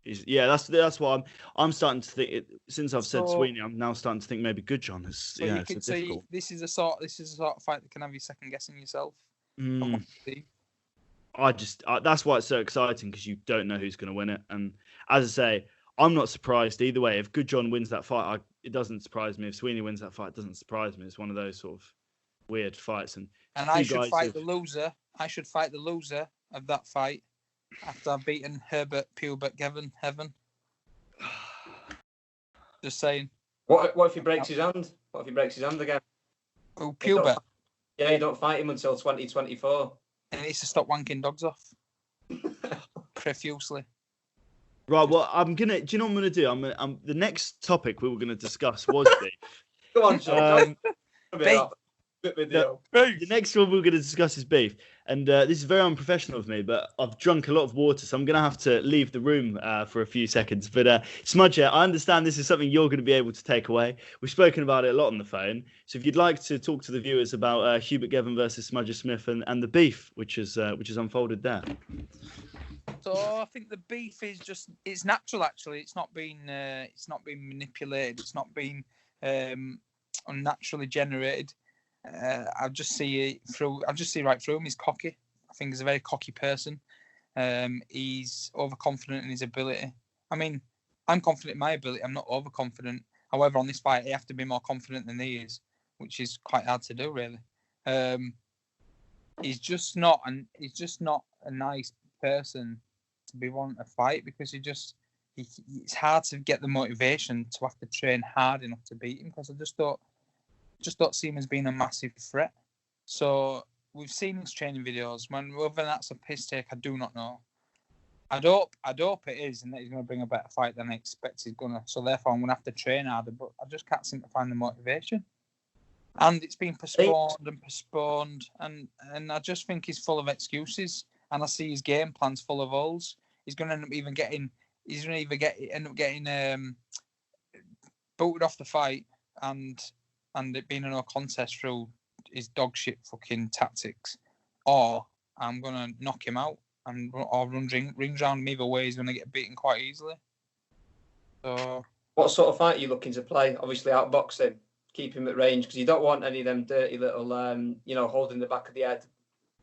Yeah, that's what I'm starting to think. Since I've said Sweeney, I'm now starting to think maybe Good John is. So you could say this is a sort of fight that can have you second guessing yourself. That's why it's so exciting, because you don't know who's going to win it, and as I say, I'm not surprised either way. If Good John wins that fight, it doesn't surprise me. If Sweeney wins that fight, it doesn't surprise me. It's one of those sort of weird fights, and I should fight the loser. I should fight the loser of that fight after I've beaten Herbert, Pubert, Gavin, Heaven. Just saying. What if he breaks his hand? What if he breaks his hand again? Oh, Pubert. Yeah, you don't fight him until 2024. And he needs to stop wanking dogs off. Profusely. Right, well, do you know what I'm going to do? The next topic we were going to discuss was beef. Go on, Sean. The next one we're going to discuss is beef. And this is very unprofessional of me, but I've drunk a lot of water, so I'm going to have to leave the room for a few seconds. But Smudger, I understand this is something you're going to be able to take away. We've spoken about it a lot on the phone. So if you'd like to talk to the viewers about Hubert Gavin versus Smudger Smith and the beef, which is unfolded there. So I think the beef is it's natural, actually. It's not been manipulated. It's not been unnaturally generated. I just see right through him. He's cocky. I think he's a very cocky person. He's overconfident in his ability. I mean, I'm confident in my ability. I'm not overconfident. However, on this fight, you have to be more confident than he is, which is quite hard to do, really. He's just not a nice person to be wanting to fight, because it's hard to get the motivation to have to train hard enough to beat him, because I just don't see him as being a massive threat. So we've seen his training videos. Whether that's a piss take, I do not know. I'd hope it is, and that he's going to bring a better fight than I expect he's going to. So therefore, I'm going to have to train harder, but I just can't seem to find the motivation. And it's been postponed and postponed, and I just think he's full of excuses. And I see his game plan's full of holes. He's going to end up end up getting booted off the fight, and it being a no contest through his dog shit fucking tactics, or I'm going to knock him out and or run rings around him either way. He's going to get beaten quite easily. So, what sort of fight are you looking to play? Obviously, outboxing. Keep him at range because you don't want any of them dirty little, holding the back of the head.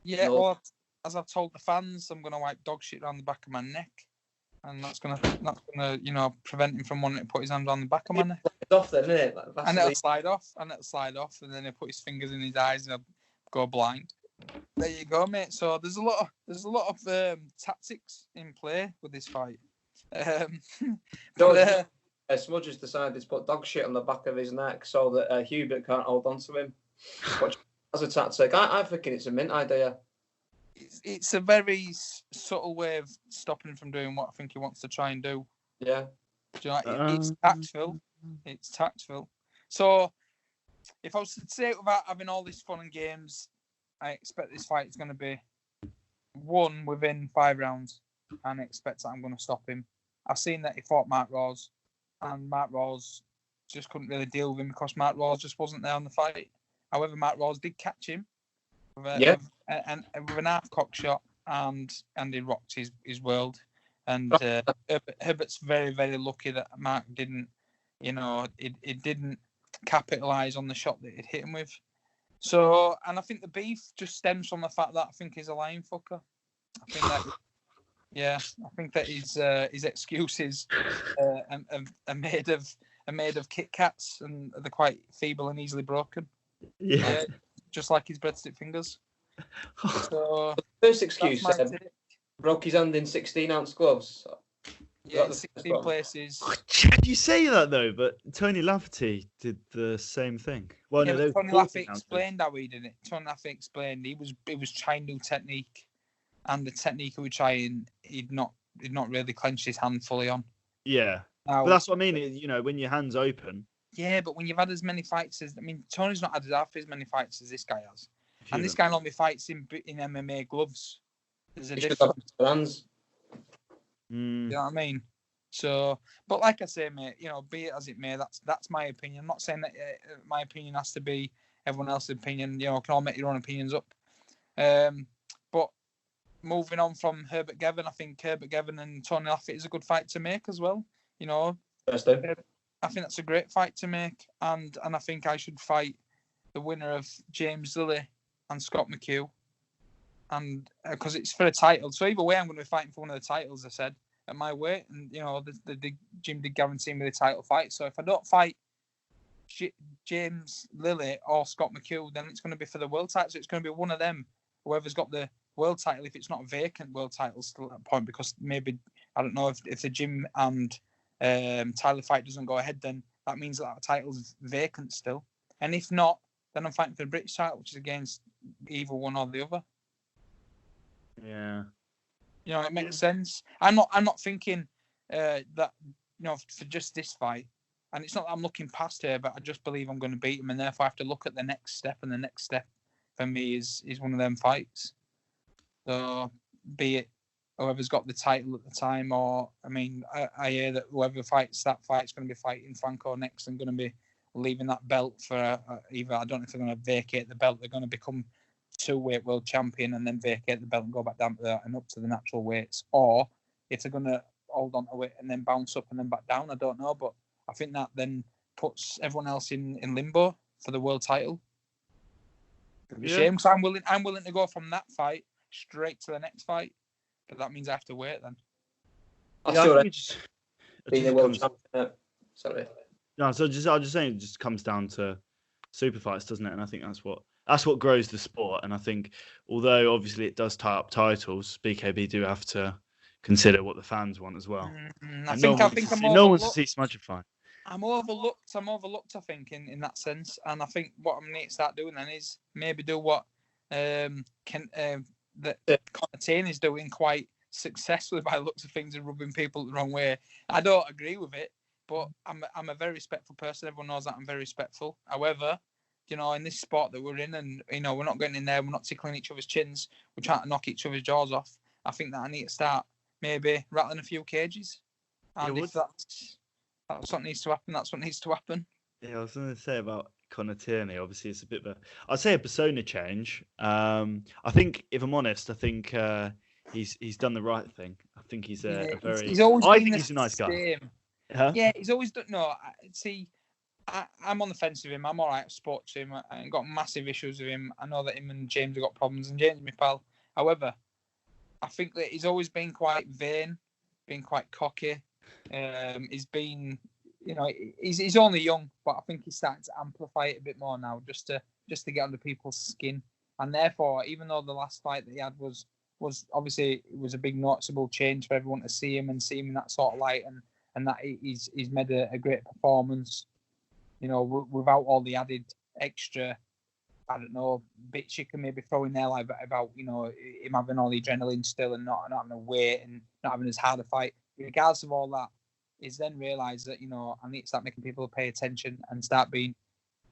Yeah, or as I've told the fans, I'm going to wipe dog shit around the back of my neck, and that's gonna prevent him from wanting to put his hands on the back of my neck. It's off then, isn't it? And it'll slide off, and then he'll put his fingers in his eyes and he'll go blind. There you go, mate. So there's a lot of tactics in play with this fight. Smudge's decided to put dog shit on the back of his neck so that Hubert can't hold on to him. As a tactic, I'm thinking it's a mint idea. It's a very subtle way of stopping him from doing what I think he wants to try and do. Yeah. Do you know, it's tactful. It's tactful. So, if I was to say it without having all this fun and games, I expect this fight is going to be won within 5 rounds, and I expect that I'm going to stop him. I've seen that he fought Mark Rawls, and Mark Rawls just couldn't really deal with him because Mark Rawls just wasn't there on the fight. However, Mark Rawls did catch him with an half-cock shot, and he rocked his world. And Herbert's very, very lucky that Mark didn't, it didn't capitalise on the shot that it hit him with. So, and I think the beef just stems from the fact that I think he's a lying fucker. I think that his excuses are made of Kit Kats, and they're quite feeble and easily broken. Yeah, just like his breadstick fingers. So the first excuse broke his hand in 16-ounce gloves. Yeah, 16 places. You say that though, but Tony Lafferty did the same thing. Well, yeah, no, Tony Lafferty explained how he did it. Tony Lafferty explained he was trying new technique, and the technique he was trying, he'd not really clenched his hand fully on. Yeah, but that's what I mean. When your hand's open. Yeah, but when you've had as many fights as Tony's not had half as many fights as this guy has, and this guy normally fights in MMA gloves. There's a difference. You know what I mean? So, but like I say, mate, be it as it may, that's my opinion. I'm not saying that my opinion has to be everyone else's opinion. Can all make your own opinions up. But moving on from Herbert Gavin, I think Herbert Gavin and Tony Lafferty is a good fight to make as well. I think that's a great fight to make, and I think I should fight the winner of James Lilly and Scott McHugh, and because it's for a title. So either way, I'm going to be fighting for one of the titles. I said at my weight, and the gym did guarantee me the title fight. So if I don't fight James Lilly or Scott McHugh, then it's going to be for the world title. So it's going to be one of them, whoever's got the world title. If it's not a vacant world title still at that point, because maybe I don't know if the gym and Tyler fight doesn't go ahead, then that means that title's vacant still. And if not, then I'm fighting for the British title, which is against either one or the other. Yeah. It makes sense. I'm not thinking that for just this fight, and it's not that I'm looking past here, but I just believe I'm going to beat him, and therefore I have to look at the next step, and the next step for me is one of them fights. So be it whoever's got the title at the time, or I hear that whoever fights that fight's going to be fighting Franco next and going to be leaving that belt for either, I don't know if they're going to vacate the belt, they're going to become 2-weight world champion and then vacate the belt and go back down to that and up to the natural weights, or if they're going to hold on to it and then bounce up and then back down, I don't know, but I think that then puts everyone else in limbo for the world title. It'd be a shame, because I'm willing to go from that fight straight to the next fight. But that means I have to wait then. Being a world champion. Sorry. No, so I was just saying, it just comes down to super fights, doesn't it? And I think that's what grows the sport. And I think, although obviously it does tie up titles, BKB do have to consider what the fans want as well. I think no one wants to see Smudge fight. I'm overlooked. I think in that sense. And I think what I'm going to start doing then is maybe do what Connor Tierney is doing quite successfully by the looks of things, and rubbing people the wrong way. I don't agree with it, but I'm a very respectful person. Everyone knows that I'm very respectful. However, in this sport that we're in, and we're not getting in there, we're not tickling each other's chins, we're trying to knock each other's jaws off. I think that I need to start maybe rattling a few cages, and if that's what needs to happen, that's what needs to happen. Yeah, I was going to say about Connor Tierney. Obviously, it's a bit of I'd say a persona change. I think, if I'm honest, I think he's done the right thing. I think he's a very. He's always I been think the he's a nice guy. same. Huh? Yeah, he's always done. No, see, I'm on the fence with him. I'm all right. I've spoke to him. I ain't got massive issues with him. I know that him and James have got problems, and James is my pal. However, I think that he's always been quite vain, been quite cocky. He's been, he's only young, but I think he's starting to amplify it a bit more now, just to get under people's skin. And therefore, even though the last fight that he had was obviously, it was a big noticeable change for everyone to see him in that sort of light, and that he's made a great performance, without all the added extra, I don't know, bits you can maybe throw in there, like about him having all the adrenaline still and not having to wait and not having as hard a fight. Regardless of all that, is then realise that I need to start making people pay attention and start being,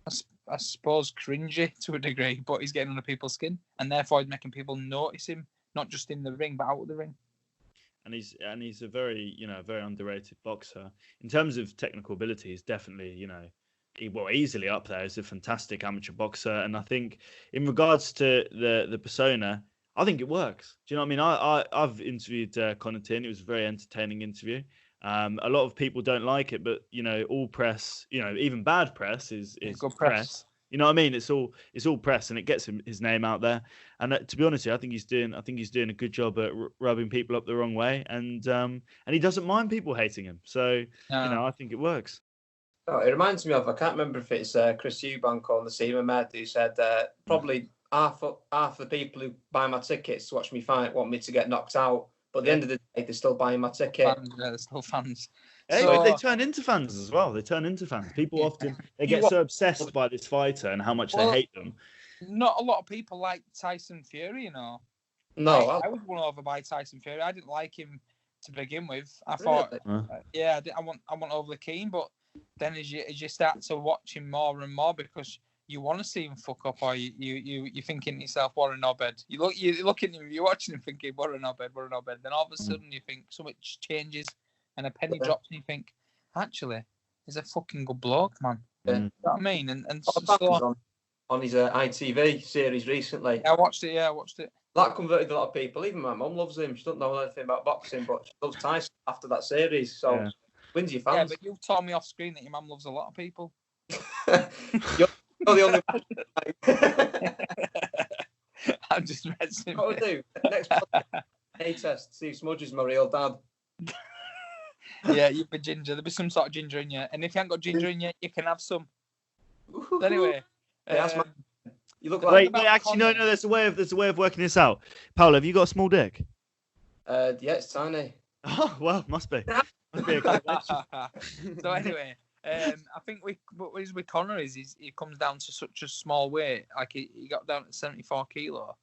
I suppose, cringy to a degree, but he's getting under people's skin, and therefore he's making people notice him, not just in the ring but out of the ring. And he's a very very underrated boxer in terms of technical ability. He's definitely easily up there. He's a fantastic amateur boxer, and I think in regards to the persona, I think it works. Do you know what I mean? I've interviewed Connor Tierney. It was a very entertaining interview. A lot of people don't like it, but all press, even bad press is good press. You know what I mean? It's all press, and it gets his name out there. And to be honest, I think he's doing a good job at rubbing people up the wrong way, and he doesn't mind people hating him. So I think it works. Oh, it reminds me of, I can't remember if it's Chris Eubank on the Seaman Med who said probably half the people who buy my tickets to watch me fight want me to get knocked out, but at the end of the day, they're still buying my ticket. They're still fans. Hey, but they turn into fans as well. They turn into fans. People often get so obsessed by this fighter and how much they hate them. Not a lot of people like Tyson Fury, No, I was won over by Tyson Fury. I didn't like him to begin with. I thought, I want overly keen, but then as you start to watch him more and more, because you want to see him fuck up, or you're thinking to yourself, what a knobhead. You look at him, you're watching him thinking, what a knobhead. Then all of a sudden you think so much changes, and a penny drops, and you think, actually, he's a fucking good bloke, man. Yeah. You know what I mean? And so, on his ITV series recently. I watched it. That converted a lot of people. Even my mum loves him. She doesn't know anything about boxing, but she loves Tyson after that series. So wins your fans. Yeah, but you told me off screen that your mum loves a lot of people. You're the only one. I'm just messing. What we'll do next A test. See if Smudge is my real dad. Yeah, you've been ginger. There'll be some sort of ginger in you, and if you haven't got ginger in you, you can have some. But anyway, you look like. Wait, actually, no. There's a way of working this out. Paul, have you got a small dick? Yeah, it's tiny. Oh well, must be. So anyway, I think what is with Connor is he comes down to such a small weight. Like he got down to 74 kilo.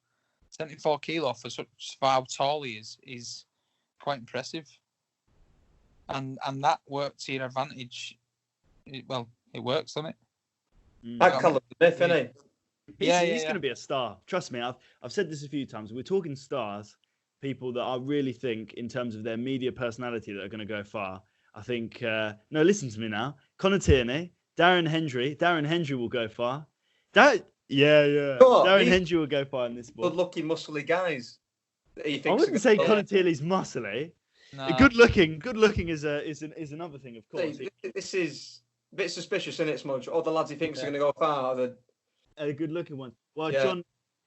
74 kilo for how tall he is quite impressive. And that works to your advantage. It works, doesn't it? That colour Smith, isn't he? He's going to be a star. Trust me. I've said this a few times. We're talking stars, people that I really think, in terms of their media personality, that are going to go far. I think. No, listen to me now. Connor Tierney, Darren Hendry. Darren Hendry will go far. Darren Hendry will go far in this sport. Good-looking, muscly guys. I wouldn't say Connor Tierney's muscly. No. Good looking is another thing, of course. This is a bit suspicious, isn't it, Smudge? All the lads he thinks are going to go far are a good looking one. Well,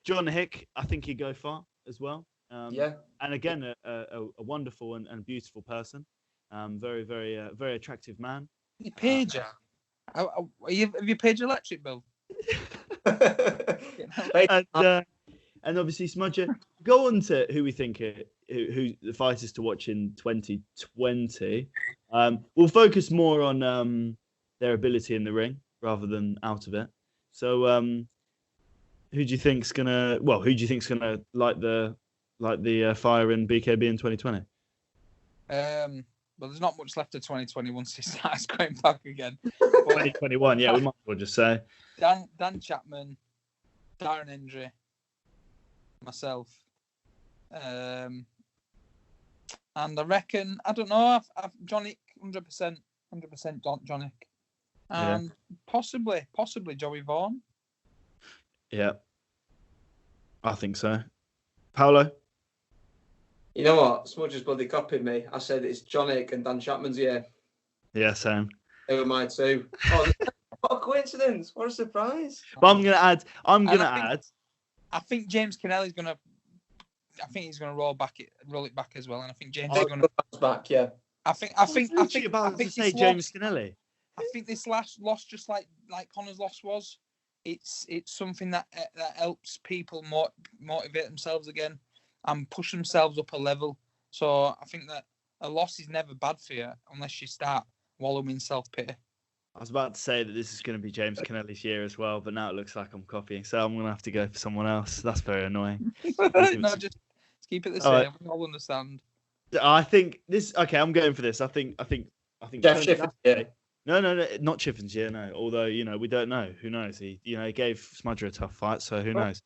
John Hick, I think he'd go far as well. And again, a wonderful and beautiful person. Very, very, very attractive man. You paid you? Have you paid your electric bill? And obviously, Smudger, go on to who we think who the fighters to watch in 2020. We'll focus more on their ability in the ring rather than out of it. So, who do you think's gonna light the fire in BKB in 2020? Well, there's not much left of 2020 once he starts going back again. 2021, yeah, we might as well just say. Dan Chapman, Darren Hendry, myself. And I reckon, I don't know, I've Jonny, 100% Jonny. And possibly Joey Vaughan. Yeah. I think so. Paolo? You know what? Smudge has bloody copied me. I said it's Jonny and Dan Chapman's year. Yeah, same. They were mine too. Oh, what a coincidence. What a surprise. But I'm going to add. I think James Connelly's going to... I think he's going to roll it back as well, and I think James is going to bounce back. Yeah, I think James Connelly. I think this last loss, just like Connor's loss was, it's something that helps people motivate themselves again and push themselves up a level. So I think that a loss is never bad for you unless you start wallowing in self-pity. I was about to say that this is going to be James Connelly's year as well, but now it looks like I'm copying, so I'm going to have to go for someone else. That's very annoying. No, just keep it the same. Right. We all understand. I think this. Okay, I'm going for this. I think. Jeff Chiffin's year. No, not Chiffin's year. No, although we don't know. Who knows? He gave Smudger a tough fight, so who knows?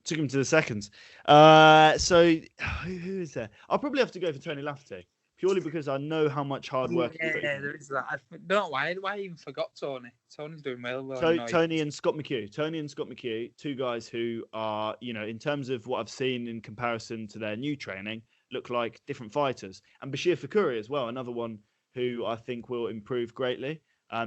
Took him to the seconds. So who is there? I'll probably have to go for Tony Lafferty. Purely because I know how much hard work. Yeah, there is that. I don't know why I even forgot Tony. Tony's doing well. Tony and Scott McHugh, two guys who are, in terms of what I've seen in comparison to their new training, look like different fighters. And Bachir Fakhouri as well, another one who I think will improve greatly.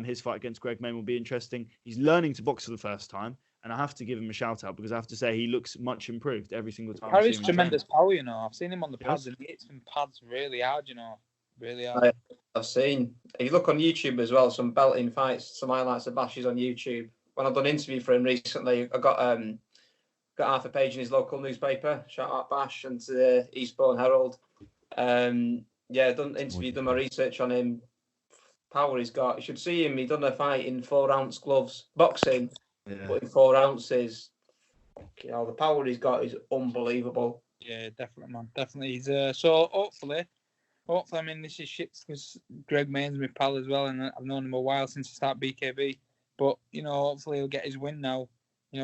His fight against Greg Main will be interesting. He's learning to box for the first time, and I have to give him a shout out because I have to say he looks much improved every single time. Carries tremendous power, I've seen him on the pads and he hits some pads really hard, really hard. I've seen. If you look on YouTube as well, some belting fights, some highlights of Bash's on YouTube. When I've done an interview for him recently, I got half a page in his local newspaper. Shout out Bash and to the Eastbourne Herald. Done my research on him. Power he's got. You should see him. He done a fight in 4-ounce gloves, boxing. Yeah. But in 4 ounces, the power he's got is unbelievable. Yeah, definitely, man. Definitely. He's so hopefully, I mean, this is shit because Greg Main's my pal as well, and I've known him a while since I started BKB. But hopefully he'll get his win now.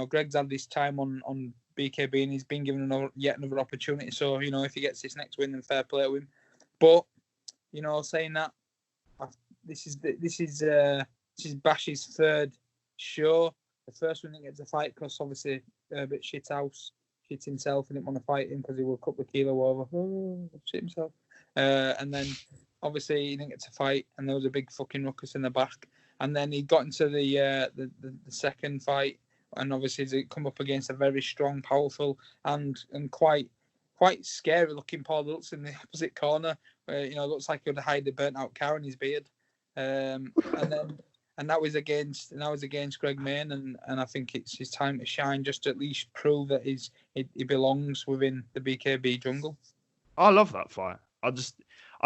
Greg's had this time on BKB and he's been given yet another opportunity. So if he gets this next win, then fair play to him. But saying that, this is Bash's third show. The first one didn't get to fight because obviously a bit shit himself and didn't want to fight him because he was a couple of kilo over. Shit himself. And then obviously he didn't get to fight and there was a big fucking ruckus in the back. And then he got into the second fight and obviously he's come up against a very strong, powerful and quite scary looking Paul Hilz in the opposite corner. Where, looks like he would hide the burnt out car in his beard. And that was against Greg Main, and I think it's his time to shine, just to at least prove that he belongs within the BKB jungle. I love that fight. I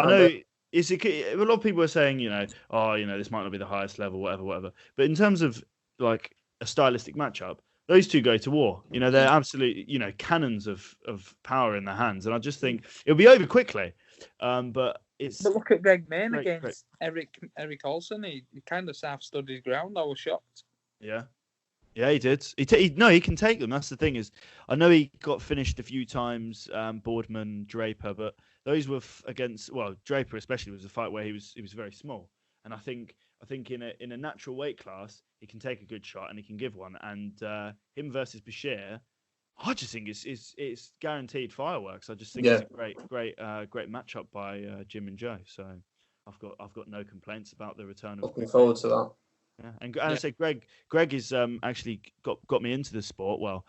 know a lot of people are saying, this might not be the highest level, whatever. But in terms of like a stylistic matchup, those two go to war. They're absolute, cannons of power in their hands, and I just think it'll be over quickly. But look at Greg Main against Eric Olsen. He kind of half-stood his ground. I was shocked. Yeah, he did. He can take them. That's the thing is, I know he got finished a few times, Boardman, Draper, but those were against. Well, Draper especially was a fight where he was very small, and I think in a natural weight class he can take a good shot and he can give one. And him versus Bachir, I just think it's guaranteed fireworks. I just think it's a great matchup by Jim and Joe. So I've got no complaints about the return of. Looking forward to that. Yeah, and I say Greg is actually got me into the sport. Well,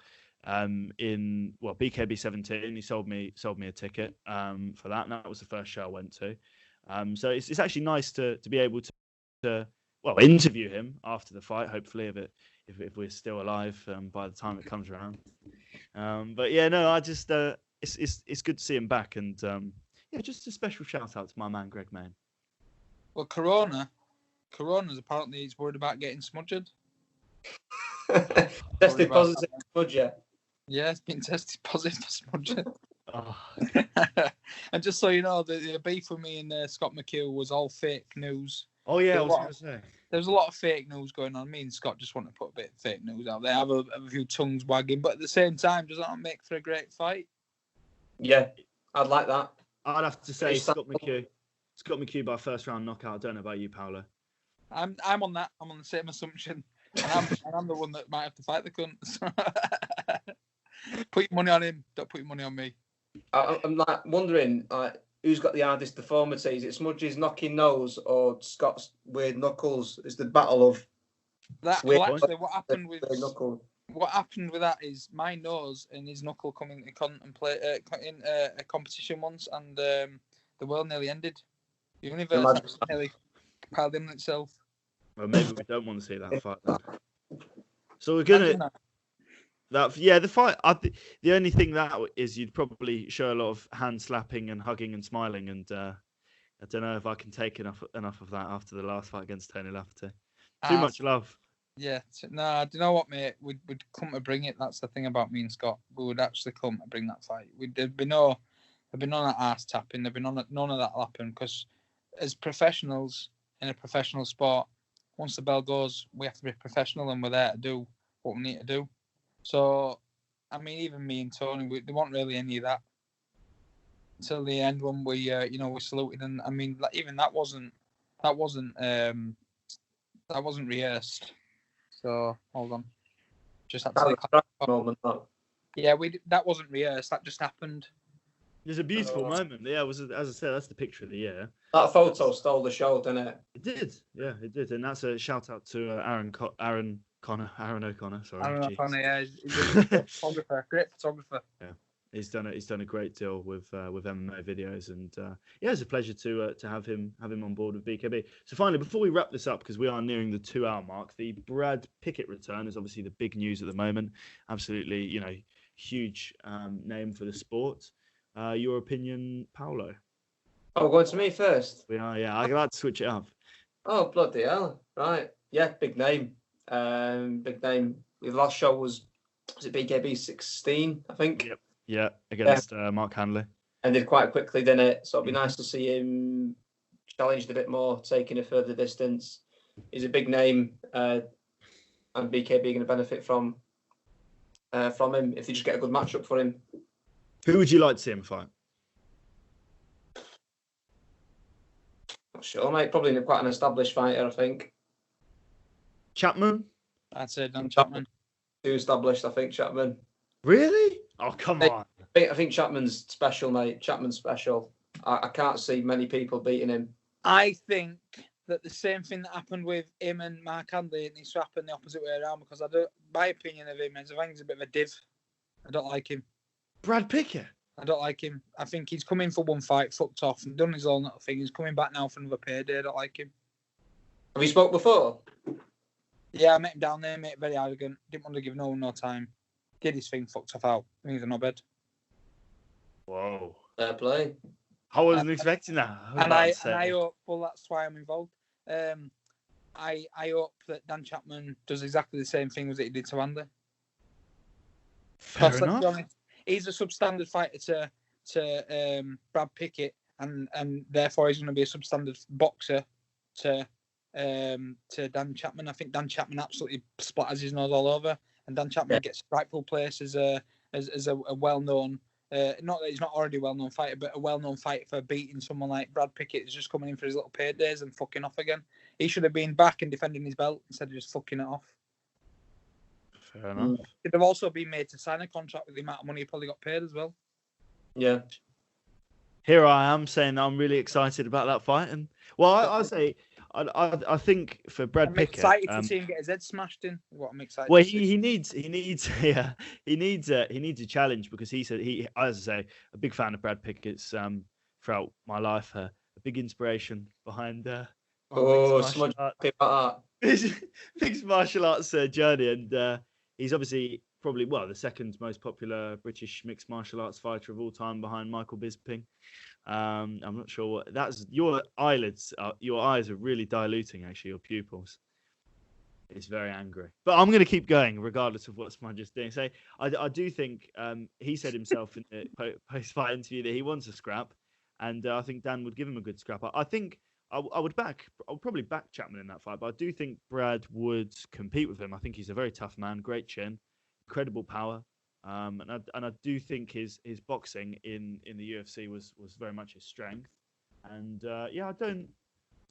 in BKB 17, he sold me a ticket for that, and that was the first show I went to. So it's actually nice to be able to interview him after the fight. Hopefully, if we're still alive by the time it comes around. But yeah, no, I just it's good to see him back, and just a special shout out to my man Greg Main. Well, Corona's apparently he's worried about getting smudged. Tested positive for smudger. Yeah, it's been tested positive for smudging. Oh. And just so you know, the beef with me and Scott McHugh was all fake news. Oh yeah, I There's was going to say. There was a lot of fake news going on. Me and Scott just want to put a bit of fake news out there. Have a few tongues wagging, but at the same time, does that make for a great fight? Yeah, I'd like that. I'd have to say Scott McHugh by first round knockout. I don't know about you, Paolo. I'm on that. I'm on the same assumption. And I'm the one that might have to fight the cunt. Put your money on him. Don't put your money on me. I'm like wondering, who's got the hardest deformity? Is it Smudge's knocking nose or Scott's weird knuckles? It's the battle of that. weird Well, actually, what happened with knuckle. What happened with that is my nose and his knuckle coming in a competition once, and the world nearly ended. The universe nearly piled in itself. Well, maybe we don't want to see that fight then. So we're gonna the fight. The only thing that is you'd probably show a lot of hand slapping and hugging and smiling, and I don't know if I can take enough of that after the last fight against Tony Lafferty. Too much love. Yeah, no, do you know what, mate? We'd come to bring it. That's the thing about me and Scott. We would actually come to bring that fight. There'd be none of that ass tapping. There'd be none of that happen, because as professionals in a professional sport, once the bell goes, we have to be professional, and we're there to do what we need to do. So, I mean, even me and Tony, there wasn't really any of that until the end when we saluted, and I mean, like, even that wasn't rehearsed. So hold on, just had to moment. Yeah, that wasn't rehearsed. That just happened. It's a beautiful moment. Yeah, it was, as I said, that's the picture of the year. That photo stole the show, didn't it? It did. Yeah, it did. And that's a shout out to Aaron O'Connor. Sorry, Aaron O'Connor. Yeah, he's a photographer. Great photographer. Yeah, he's done a great deal with MMA videos, and yeah, it's a pleasure to have him on board with BKB. So finally, before we wrap this up, because we are nearing the 2-hour mark, the Brad Pickett return is obviously the big news at the moment. Absolutely, huge name for the sport. Your opinion, Paolo? Oh, going to me first. We are, yeah. I'd like to switch it up. Oh, bloody hell! Right, yeah, big name. Big name. The last show was it BKB 16, I think. Yep. Yeah, against Mark Handley. Ended quite quickly, didn't it? So it'd be nice to see him challenged a bit more, taking a further distance. He's a big name, and BKB going to benefit from him if they just get a good matchup for him. Who would you like to see him fight? Not sure, mate. Probably quite an established fighter, I think. Chapman? I'd say Dan Chapman. Too established, I think, Chapman. Really? Oh, come on. I think Chapman's special, mate. Chapman's special. I can't see many people beating him. I think that the same thing that happened with him and Mark Handley needs to happen the opposite way around, because my opinion of him is I think he's a bit of a div. I don't like him. Brad Pickett? I don't like him. I think he's come in for one fight, fucked off, and done his own little thing. He's coming back now for another payday. I don't like him. Have you spoke before? Yeah, I met him down there, mate. Very arrogant. Didn't want to give no one no time. Did his thing, fucked off out. He's a knobhead. Whoa. Fair play. I wasn't expecting that. I hope, well, that's why I'm involved. I hope that Dan Chapman does exactly the same thing as he did to Andy. Fair enough. Honest, he's a substandard fighter to Brad Pickett, and therefore he's going to be a substandard boxer to Dan Chapman. I think Dan Chapman absolutely splatters his nose all over, and Dan Chapman gets rightful place as a well-known. Not that he's not already a well-known fighter, but a well-known fighter for beating someone like Brad Pickett who's just coming in for his little paydays and fucking off again. He should have been back and defending his belt instead of just fucking it off. Fair enough. He'd have also been made to sign a contract with the amount of money he probably got paid as well. Yeah. Here I am saying I'm really excited about that fight, and I say I think for Brad Pickett, I'm excited to see him get his head smashed in. What I'm excited. Well, to see. he needs a challenge, because he said as I say, a big fan of Brad Pickett's throughout my life, a big inspiration behind mixed martial arts journey, and he's obviously probably the second most popular British mixed martial arts fighter of all time, behind Michael Bisping. I'm not sure what that's. Your eyes are really diluting, actually, your pupils. It's very angry. But I'm going to keep going regardless of what Smudge is doing. So I do think he said himself in the post-fight interview that he wants a scrap. And I think Dan would give him a good scrap. I think I would probably back Chapman in that fight. But I do think Brad would compete with him. I think he's a very tough man, great chin, incredible power. And I do think his boxing in the UFC was very much his strength. And I don't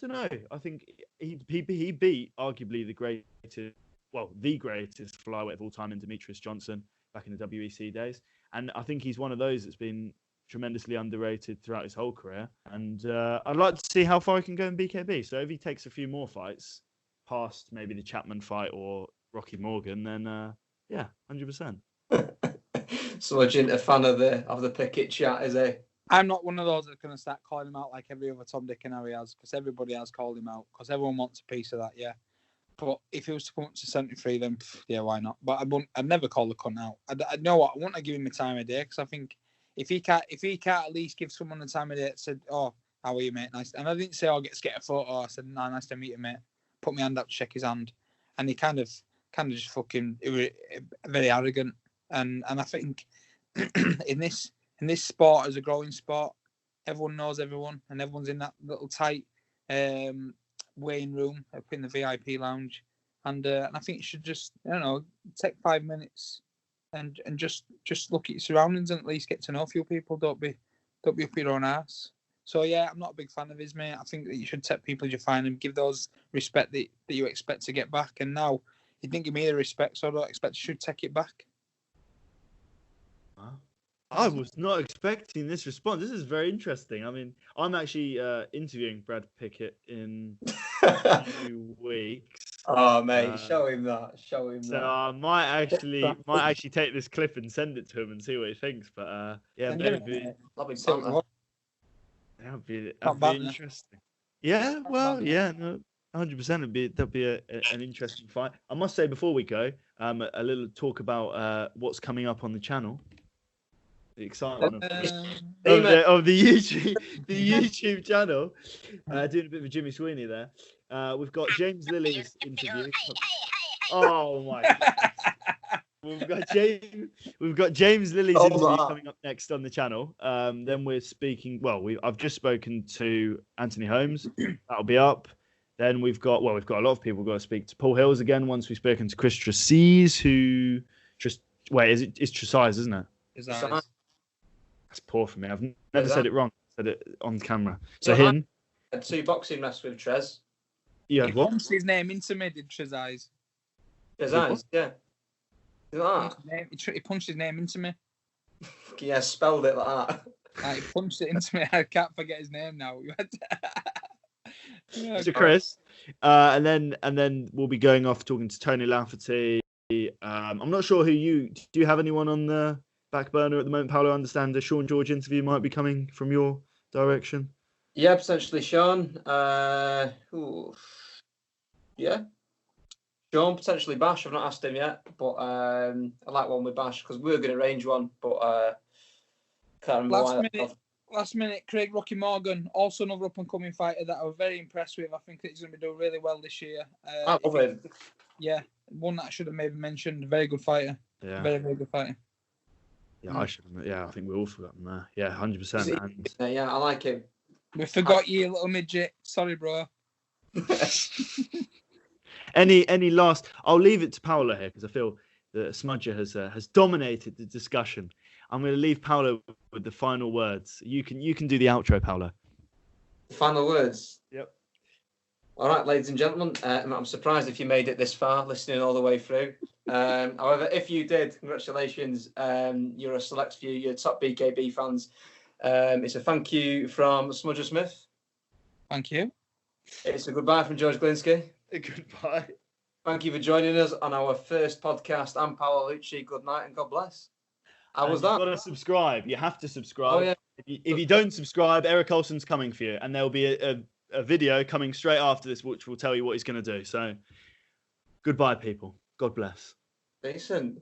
know. I think he beat arguably the greatest flyweight of all time in Demetrius Johnson back in the WEC days. And I think he's one of those that's been tremendously underrated throughout his whole career. And I'd like to see how far he can go in BKB. So if he takes a few more fights past maybe the Chapman fight or Rocky Morgan, then 100%. So much into fan of the Pickett chat, is he? I'm not one of those that's going to start calling him out like every other Tom, Dick and Harry has, because everybody has called him out, because everyone wants a piece of that, yeah. But if he was to come up to 73, then yeah, why not? But I'd never call the cunt out. I know what, I want to give him a time of day, because I think if he can't at least give someone a time of day that said, "Oh, how are you, mate? Nice." And I didn't say, "Oh, let's get a photo." I said, "No, nice to meet you, mate." Put my hand up to shake his hand, and he kind of just fucking very arrogant. And I think in this sport, as a growing sport, everyone knows everyone, and everyone's in that little tight weighing room up in the VIP lounge. And I think you should just, take 5 minutes and just look at your surroundings and at least get to know a few people. Don't be up your own ass. So yeah, I'm not a big fan of his, mate. I think that you should take people as you find them, give those respect that you expect to get back. And now he didn't give me the respect, so I don't expect you should take it back. I was not expecting this response. This is very interesting. I mean, I'm actually interviewing Brad Pickett in a few weeks. Oh, mate, show him that. So I might actually take this clip and send it to him and see what he thinks. But maybe that'd be interesting. Yeah, well, yeah, no, 100%. That'd be an interesting fight. I must say before we go, a little talk about what's coming up on the channel. The excitement of the YouTube channel. Doing a bit of a Jimmy Sweeney there. We've got James Lilly's interview. Oh my God. We've got James Lilly's interview coming up next on the channel. Then we're speaking. Well, I've just spoken to Anthony Holmes. That'll be up. Then we've got a lot of people. We've got to speak to Paul Hilz again. Once we've spoken to Chris Tresize, it's Tresize, isn't it? That's poor for me. I've never said it wrong. I said it on camera. So him. Had 2 boxing matches with Trez. Yeah, he punched his name into me, did Trezise. Trezise, yeah. He punched his name into me. Yeah, spelled it like that. He punched it into me. I can't forget his name now. So Chris, and then we'll be going off talking to Tony Lafferty. I'm not sure do you have anyone on the back burner at the moment, Paolo? I understand the Sean George interview might be coming from your direction. Yeah, potentially Sean. Yeah. Sean, potentially Bash. I've not asked him yet, but I like one with Bash because we were going to arrange one, but can't remember Last minute, Craig Rocky Morgan, also another up-and-coming fighter that I was very impressed with. I think that he's going to be doing really well this year. I love him. Yeah, one that I should have maybe mentioned. Very good fighter. Yeah. Very, very good fighter. Yeah, I should have. Yeah, I think we all forgot him there. Yeah, 100%. Yeah, I like him. We forgot you, little midget. Sorry, bro. Any last? I'll leave it to Paolo here because I feel that Smudger has dominated the discussion. I'm going to leave Paolo with the final words. You can do the outro, Paolo. Final words. Yep. All right, ladies and gentlemen. I'm surprised if you made it this far, listening all the way through. However, if you did, congratulations. You're a select few. You're top BKB fans. It's a thank you from Smudger Smith. Thank you. It's a goodbye from George Glinsky. Goodbye. Thank you for joining us on our first podcast. I'm Paolo Lucci. Good night and God bless. How was that? You've got to subscribe. You have to subscribe. Oh, yeah. If you don't subscribe, Eric Olsen's coming for you. And there'll be a video coming straight after this, which will tell you what he's going to do. So, goodbye, people. God bless. Decent.